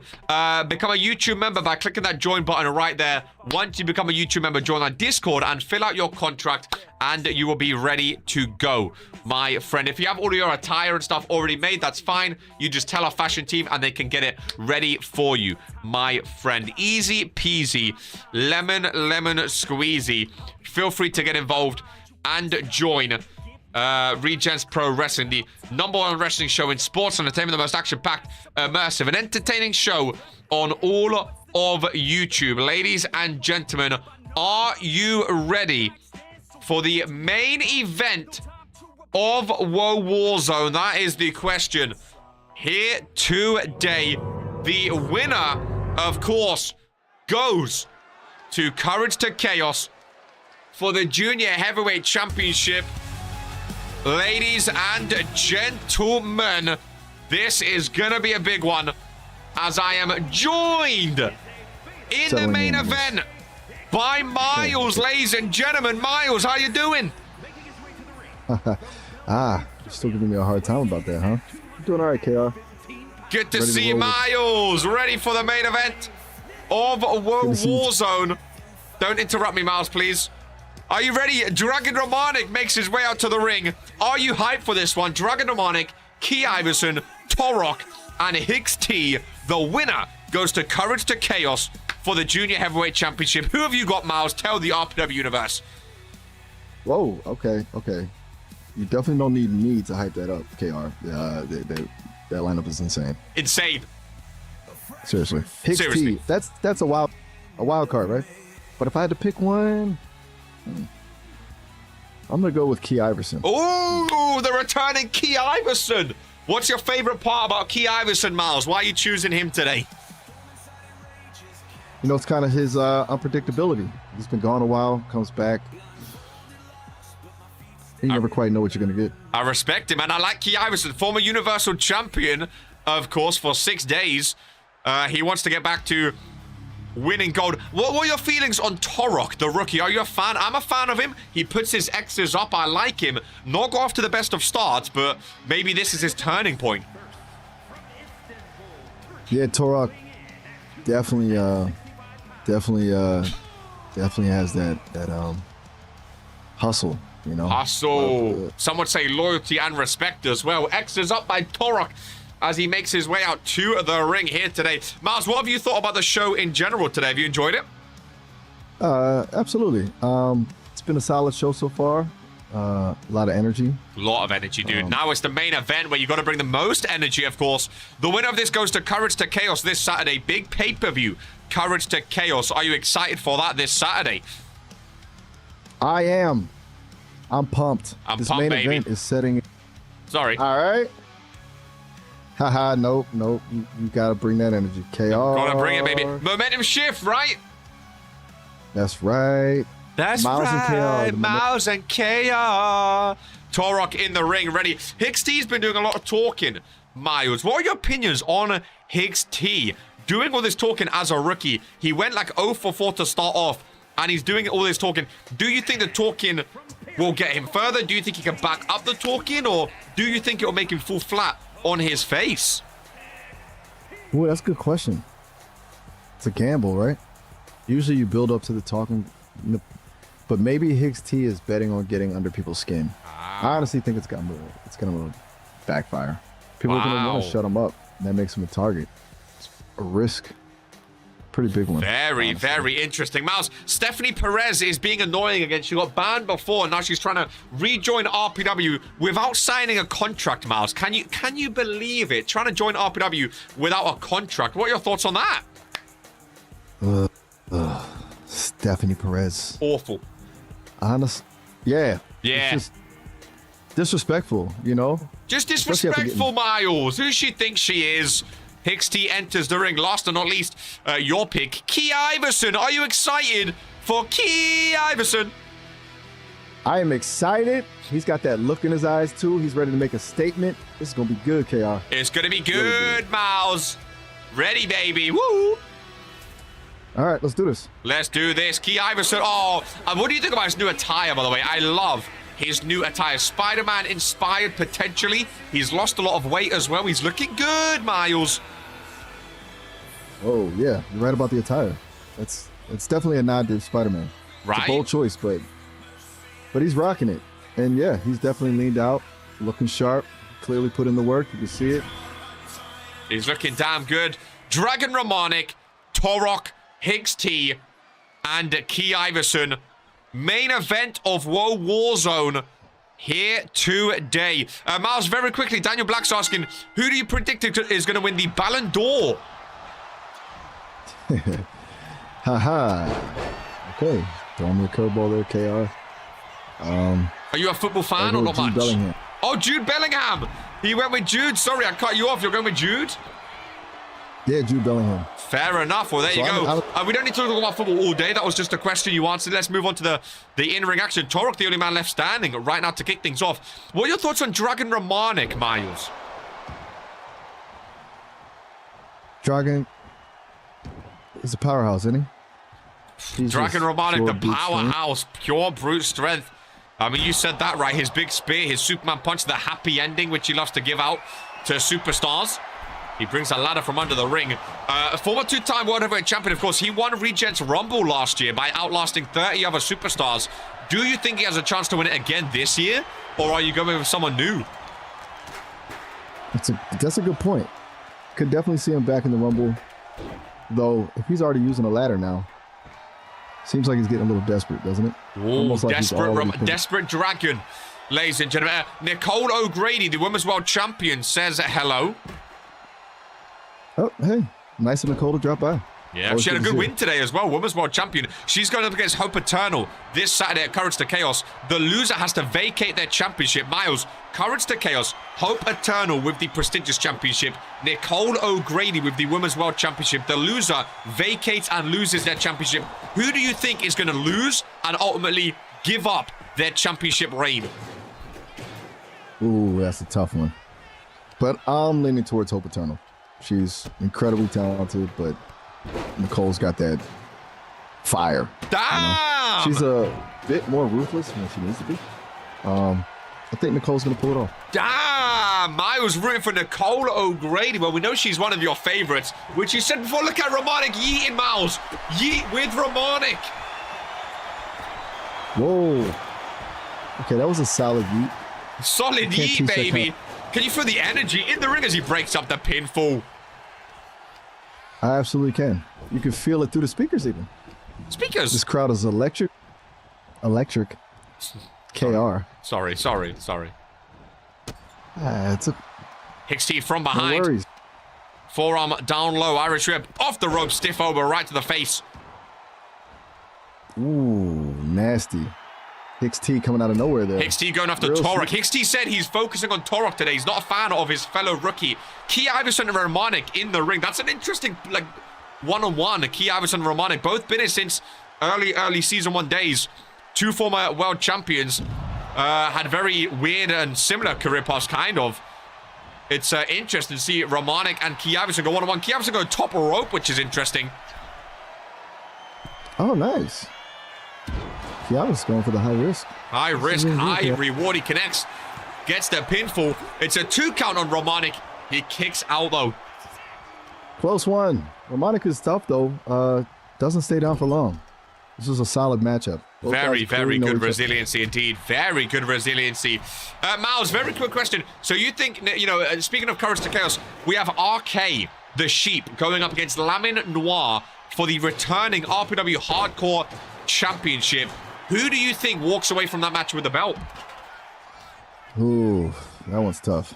become a YouTube member by clicking that join button right there. Once you become a YouTube member, join our Discord and fill out your contract, and you will be ready to go, my friend. If you have all your attire and stuff already made, that's fine. You just tell our fashion team and they can get it ready for you, my friend. Easy peasy, lemon squeezy. Feel free to get involved and join Regents Pro Wrestling, the #1 wrestling show in sports and entertainment, the most action-packed, immersive, and entertaining show on all of YouTube. Ladies and gentlemen, are you ready for the main event of Warzone? That is the question here today. The winner, of course, goes to Courage to Chaos for the Junior Heavyweight Championship. Ladies and gentlemen, this is gonna be a big one, as I am joined in the main event by Miles. Ladies and gentlemen, Miles, how you doing? You're still giving me a hard time about that, huh? I'm doing all right, KR. Good to see you, Miles. Ready for the main event of Warzone. Don't interrupt me, Miles, please. Are you ready? Dragon Romanic makes his way out to the ring. Are you hyped for this one? Dragon Romanic, Key Iverson, Torok, and Hicks T. The winner goes to Courage to Chaos for the Junior Heavyweight Championship. Who have you got, Miles? Tell the RPW universe. Whoa, okay. You definitely don't need me to hype that up, KR. That lineup is insane. Insane. Seriously. Hicks Seriously. T, that's a wild card, right? But if I had to pick one, I'm gonna go with Key Iverson. Ooh, the returning Key Iverson. What's your favorite part about Key Iverson, Miles? Why are you choosing him today? You know, it's kind of his unpredictability. He's been gone a while, comes back. You never quite know what you're gonna get. I respect him, and I like Key Iverson, former Universal Champion, of course, for 6 days. He wants to get back to winning gold. What were your feelings on Torok, the rookie? Are you a fan? I'm a fan of him. He puts his X's up. I like him. Not go off to the best of starts, but maybe this is his turning point. Yeah, Torok definitely has that hustle, you know. Hustle. Some would say loyalty and respect as well. X's up by Torok as he makes his way out to the ring here today. Miles, what have you thought about the show in general today? Have you enjoyed it? Absolutely. It's been a solid show so far. A lot of energy. A lot of energy, dude. Now it's the main event where you got to bring the most energy, of course. The winner of this goes to Courage to Chaos this Saturday. Big pay-per-view. Courage to Chaos. Are you excited for that this Saturday? I am. I'm pumped. This main event is setting. Sorry. All right. Haha, nope. You gotta bring that energy. KR. Gotta bring it, baby. Momentum shift, right? That's right. That's Miles right. And KR. Miles and KR. Torok in the ring, ready. Hicks T's been doing a lot of talking. Miles, what are your opinions on Hicks T? Doing all this talking as a rookie. He went like 0 for 4 to start off, and he's doing all this talking. Do you think the talking will get him further? Do you think he can back up the talking, or do you think it will make him fall flat on his face? Ooh, that's a good question. It's a gamble, right? Usually you build up to the talking, but maybe Hicks T is betting on getting under people's skin. I honestly think it's gonna backfire. People are gonna want to shut him up. And that makes him a target. It's a risk. Pretty big one. Very, very interesting. Miles, Stephanie Perez is being annoying again. She got banned before, and now she's trying to rejoin RPW without signing a contract, Miles. Can you believe it? Trying to join RPW without a contract. What are your thoughts on that? Stephanie Perez. Awful. Honest. Yeah. Yeah. It's just disrespectful, you know? Just disrespectful, Miles. Who she thinks she is. Hicks T enters the ring. Last but not least, your pick, Key Iverson. Are you excited for Key Iverson? I am excited. He's got that look in his eyes, too. He's ready to make a statement. This is going to be good, KR. It's going to be good, Miles. Ready, baby. Woo! All right, let's do this. Let's do this. Key Iverson. Oh, what do you think about his new attire, by the way? I love his new attire. Spider-Man inspired, potentially. He's lost a lot of weight as well. He's looking good, Miles. Oh, yeah. You're right about the attire. It's definitely a nod to Spider-Man. Right? It's a bold choice, but he's rocking it. And, yeah, he's definitely leaned out, looking sharp, clearly put in the work. You can see it. He's looking damn good. Dragon Ramonic, Torok, Hicks T, and Key Iverson. Main event of WOAH Warzone here today. Miles, very quickly, Daniel Black's asking, who do you predict is going to win the Ballon d'Or? Haha. Okay. Throwing me a curveball there, KR. Are you a football fan or not much? Bellingham. Oh, Jude Bellingham. He went with Jude. Sorry, I cut you off. You're going with Jude? Yeah, Jude Bellingham. Fair enough. Well, there you go. We don't need to talk about football all day. That was just a question you answered. Let's move on to the in-ring action. Torok, the only man left standing right now to kick things off. What are your thoughts on Dragon Ramonic, Miles? Dragon is a powerhouse, isn't he? Dragon Ramonic, the powerhouse, pure brute strength. I mean, you said that right. His big spear, his Superman punch, the happy ending, which he loves to give out to superstars. He brings a ladder from under the ring. Former two-time World Heavyweight Champion, of course. He won Regents Rumble last year by outlasting 30 other superstars. Do you think he has a chance to win it again this year? Or are you going with someone new? That's a good point. Could definitely see him back in the Rumble. Though, if he's already using a ladder now, seems like he's getting a little desperate, doesn't it? Ooh, like desperate dragon. Ladies and gentlemen, Nicole O'Grady, the Women's World Champion, says hello. Oh, hey. Nice of Nicole to drop by. Yeah, she had a good win today as well. Women's World Champion. She's going up against Hope Eternal this Saturday at Courage to Chaos. The loser has to vacate their championship. Miles, Courage to Chaos, Hope Eternal with the prestigious championship. Nicole O'Grady with the Women's World Championship. The loser vacates and loses their championship. Who do you think is going to lose and ultimately give up their championship reign? Ooh, that's a tough one. But I'm leaning towards Hope Eternal. She's incredibly talented, but Nicole's got that fire. Damn! You know? She's a bit more ruthless than she needs to be. I think Nicole's going to pull it off. Damn! I was rooting for Nicole O'Grady. Well, we know she's one of your favorites, which you said before. Look at Ramonic yeeting, Miles. Yeet with Ramonic. Whoa. Okay, that was a solid yeet. Solid yeet, baby. Can you feel the energy in the ring as he breaks up the pinfall? I absolutely can. You can feel it through the speakers even. Speakers? This crowd is electric. Electric. KR. Sorry. It's a... Hicks T from behind. No worries. Forearm down low. Irish whip off the rope. Stiff over right to the face. Ooh, nasty. Hicks T coming out of nowhere there. Hicks T going after Torok. Hicks T said he's focusing on Torok today. He's not a fan of his fellow rookie. Key Iverson and Ramonic in the ring. That's an interesting, one-on-one. Key Iverson and Ramonic, both been in since early season 1 days. Two former world champions. Had very weird and similar career paths, kind of. It's interesting to see Ramonic and Key Iverson go one-on-one. Key Iverson go top rope, which is interesting. Oh, nice. Yeah, I was going for the high risk. High risk, high reward. He connects, gets the pinfall. It's a 2 count on Ramonic. He kicks out, though. Close one. Ramonic is tough, though. Doesn't stay down for long. This is a solid matchup. Very, guys very clearly know good each other. resiliency indeed. Very good resiliency. Miles, very quick question. So you think, speaking of Courage to Chaos, we have RK, the Sheep, going up against Lamin Noir for the returning RPW Hardcore Championship. Who do you think walks away from that match with the belt? Ooh, that one's tough.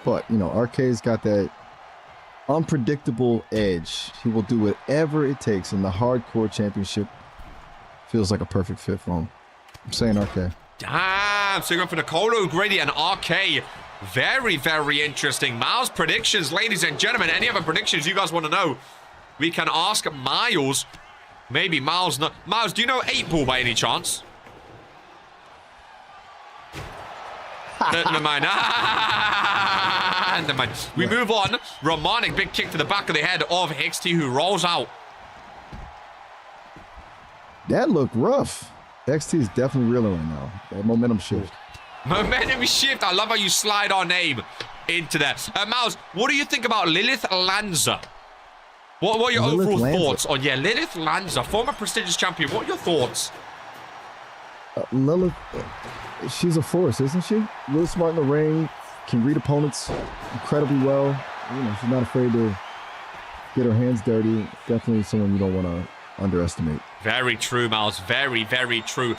But, RK's got that unpredictable edge. He will do whatever it takes, and the Hardcore Championship feels like a perfect fit for him. I'm saying RK. Damn, so you're going for Nicolo, Grady, and RK. Very, very interesting. Miles, predictions, ladies and gentlemen. Any other predictions you guys want to know? We can ask Miles. Maybe Miles. Miles, do you know 8 Ball by any chance? Never mind. Never mind. We move on. Romanic, big kick to the back of the head of XT, who rolls out. That looked rough. XT is definitely reeling right now. That momentum shift. Momentum shift. I love how you slide our name into that. Miles, what do you think about Lilith Lanza? What are your overall thoughts on, Lilith Lanza, former prestigious champion. What are your thoughts? Lilith, she's a force, isn't she? Really smart in the ring, can read opponents incredibly well. She's not afraid to get her hands dirty. Definitely someone you don't want to underestimate. Very true, Miles. Very, very true.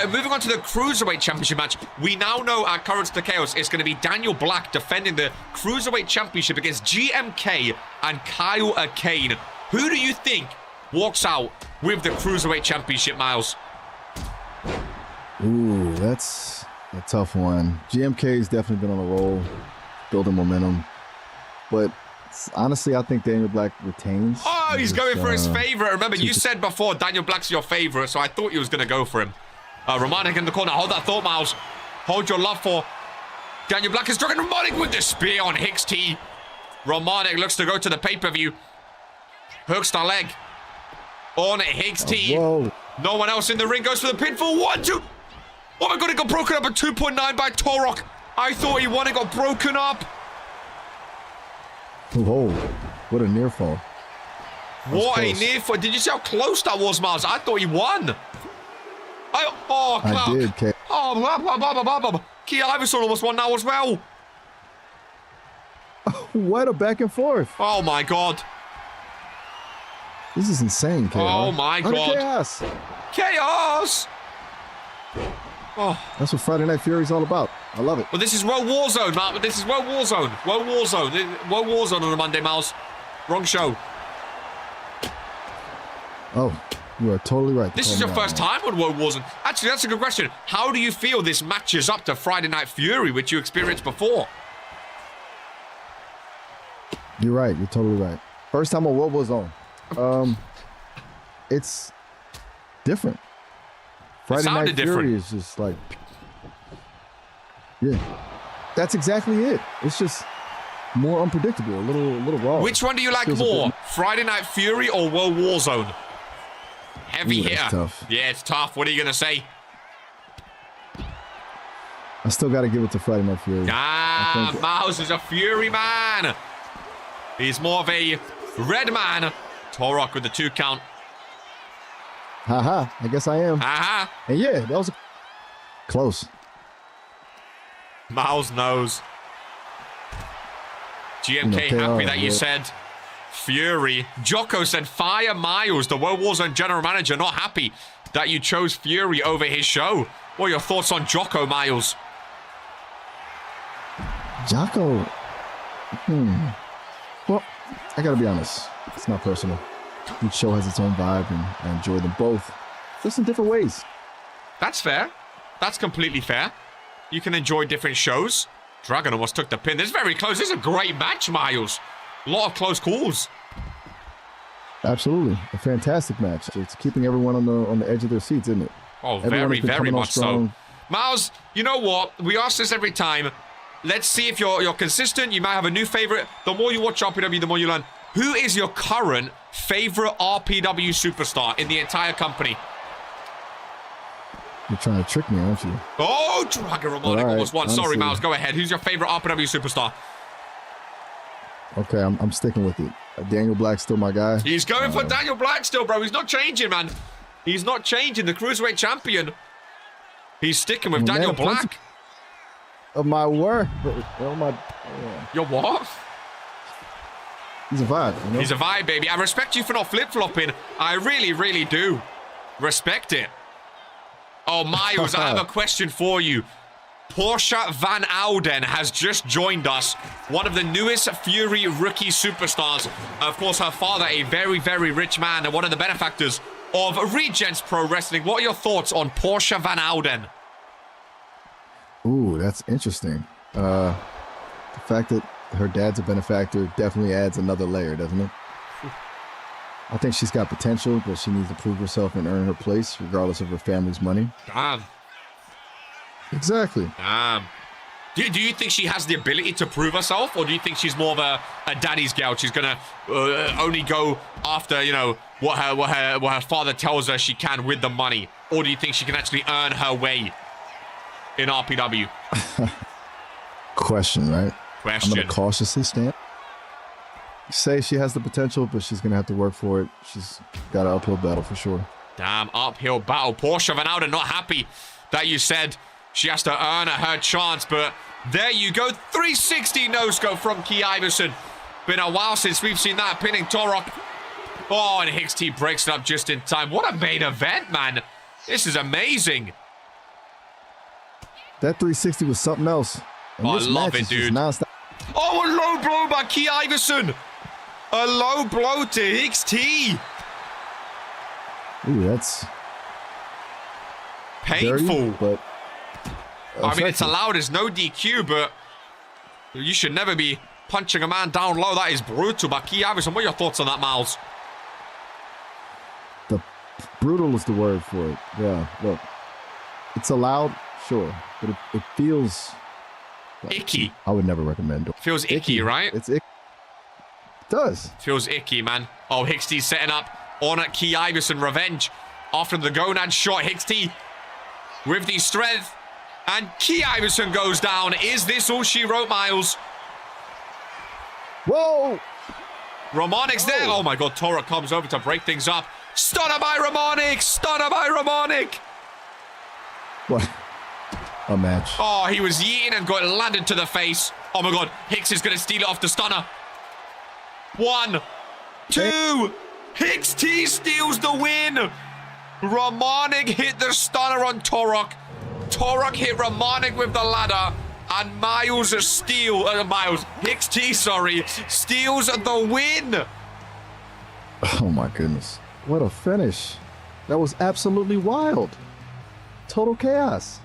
Moving on to the Cruiserweight Championship match. We now know at Courage to Chaos it's going to be Daniel Black defending the Cruiserweight Championship against GMK and Kyle Kane. Who do you think walks out with the Cruiserweight Championship, Miles? Ooh, that's a tough one. GMK's definitely been on a roll, building momentum. But honestly, I think Daniel Black retains. Oh, he's going for his favorite. Remember, you said before Daniel Black's your favorite, so I thought you was going to go for him. Romanic in the corner. Hold that thought, Miles. Hold your love for Daniel Black. Is dragging Romanic with the spear on Hicks T. Romanic looks to go to the pay-per-view. Hooks the leg on Hicks T. Whoa. No one else in the ring goes for the pinfall. 1, 2. Oh my god, it got broken up at 2.9 by Torok. I thought he won. It got broken up. Whoa, what a near fall. What a near fall. Did you see how close that was, Miles? I thought he won. I did, Kay. Oh, Key Iverson almost won now as well. What a back and forth. Oh my god. This is insane, Kay. Oh my god. Chaos. Chaos. Oh. That's what Friday Night Fury is all about. I love it. Well, this is WOAH Warzone, man. This is WOAH Warzone. WOAH Warzone. WOAH Warzone on a Monday, Miles. Wrong show. Oh, you are totally right. This is your first time on WOAH Warzone. Actually, that's a good question. How do you feel this matches up to Friday Night Fury, which you experienced before? You're right. You're totally right. First time on WOAH Warzone. It's different. Friday Night Fury is just like, that's exactly it. It's just more unpredictable, a little raw. Which one do you like more, Friday Night Fury or WOAH Warzone? Heavy hitter. Tough. Yeah, it's tough. What are you gonna say? I still got to give it to Friday Night Fury. Miles is a Fury man. He's more of a red man. Torok with the 2 count. Haha, I guess I am. Haha. And yeah, that was close. Miles knows. GMK happy that you said Fury. Jocko said fire Miles, the WOAH Warzone general manager, not happy that you chose Fury over his show. What are your thoughts on Jocko, Miles? Jocko. Well, I gotta be honest. It's not personal. Each show has its own vibe, and I enjoy them both, just in different ways. That's fair. That's completely fair. You can enjoy different shows. Dragon almost took the pin. This is very close. This is a great match, Miles. A lot of close calls. Absolutely. A fantastic match. It's keeping everyone on the edge of their seats, isn't it? Oh, very, very much so. Miles, you know what? We ask this every time. Let's see if you're consistent. You might have a new favorite. The more you watch RPW, the more you learn. Who is your current favorite RPW superstar in the entire company? You're trying to trick me, aren't you? Oh, Dragon Romanic almost won. Sorry, Miles. Go ahead. Who's your favorite RPW superstar? Okay, I'm sticking with it. Daniel Black's still my guy. He's going for Daniel Black still, bro. He's not changing, man. He's not changing. The Cruiserweight champion. He's sticking with Well, Daniel man, Black. Of my word. Yeah. Your what? He's a vibe, you know? He's a vibe, baby. I respect you for not flip-flopping. I really, really do. Respect it. Oh, Miles, I have a question for you. Portia Van Ouden has just joined us. One of the newest Fury rookie superstars. Of course, her father, a very, very rich man and one of the benefactors of Regents Pro Wrestling. What are your thoughts on Portia Van Ouden? Ooh, that's interesting. The fact that her dad's a benefactor definitely adds another layer, doesn't it? I think she's got potential, but she needs to prove herself and earn her place, regardless of her family's money. Damn. Exactly. Damn. Do you think she has the ability to prove herself, or do you think she's more of a daddy's girl? She's gonna only go after, you know, what her father tells her she can with the money, or do you think she can actually earn her way in RPW? Question, right? Question. I'm gonna cautiously stand. Say she has the potential, but she's gonna have to work for it. She's got an uphill battle for sure. Damn, uphill battle. Portia Van Ouden not happy that you said she has to earn her chance, but there you go. 360 no-scope from Key Iverson. Been a while since we've seen that, pinning Torok. Oh, and Hicks T breaks it up just in time. What a main event, man. This is amazing. That 360 was something else. And I this love match it, is just dude. nonstop. Oh, a low blow by Key Iverson. A low blow to Hicks T. Ooh, that's Painful. dirty, but I mean, it's effective. allowed as no DQ, but you should never be punching a man down low. That is brutal by Key Iverson. What are your thoughts on that, Miles? Brutal is the word for it. Yeah, look, it's allowed, sure, but it feels Icky. I would never recommend it. Feels icky, right? It's icky. It does. Feels icky, man. Oh, Hicks T setting up on at Key Iverson. Revenge after the gonad shot. Hicks T with the strength. And Key Iverson goes down. Is this all she wrote, Miles? Whoa! Romanic's there. Oh my god, Torok comes over to break things up. Stunner by Romanic! Stunner by Romanic! What? A match. Oh, he was yeeting and got landed to the face. Oh my god, Hicks is going to steal it off the stunner. 1, 2. Hicks T steals the win. Romanic hit the stunner on Torok. Torok hit Romanic with the ladder. And Hicks T, steals the win. Oh my goodness. What a finish. That was absolutely wild. Total chaos.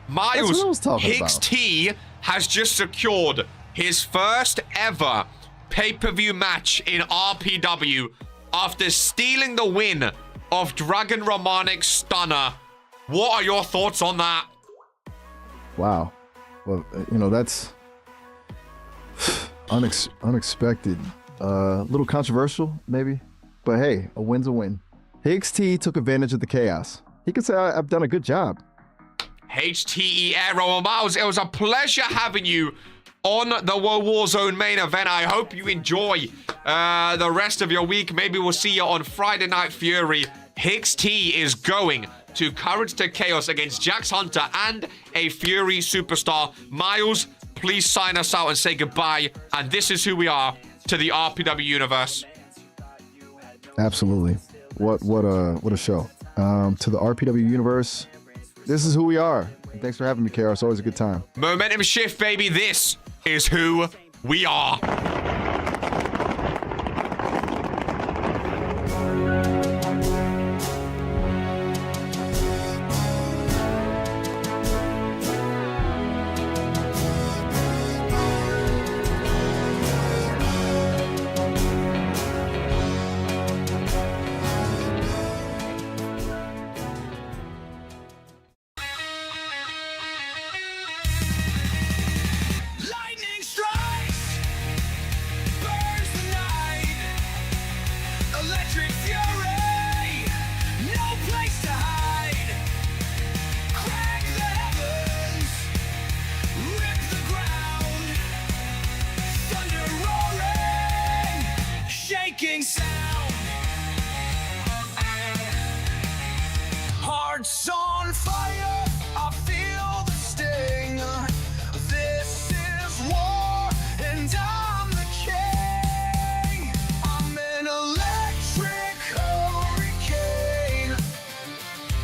That's what I was talking Hicks about. T has just secured his first ever pay-per-view match in RPW after stealing the win of Dragon Romanic's stunner. What are your thoughts on that? Wow. Well, you know, that's unexpected. A little controversial, maybe. But hey, a win's a win. Hicks T took advantage of the chaos. He could say, I've done a good job. HTE Aero and Miles, it was a pleasure having you on the Warzone main event. I hope you enjoy the rest of your week. Maybe we'll see you on Friday Night Fury. Hicks T is going to Courage to Chaos against Jax Hunter and a Fury superstar. Miles, please sign us out and say goodbye. And this is who we are to the RPW universe. Absolutely. What a show. To the RPW universe, this is who we are. And thanks for having me, Kara. It's always a good time. Momentum shift, baby. This is who we are. Lightning strikes! heart's on fire, I feel the sting. This is war, and I'm the king. I'm an electric hurricane,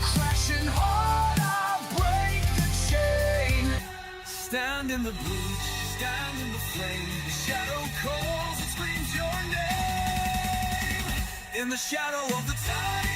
crashing hard, I break the chain. Stand in the breach, stand in the flame. The shadow calls and screams your name. In the shadow of the time.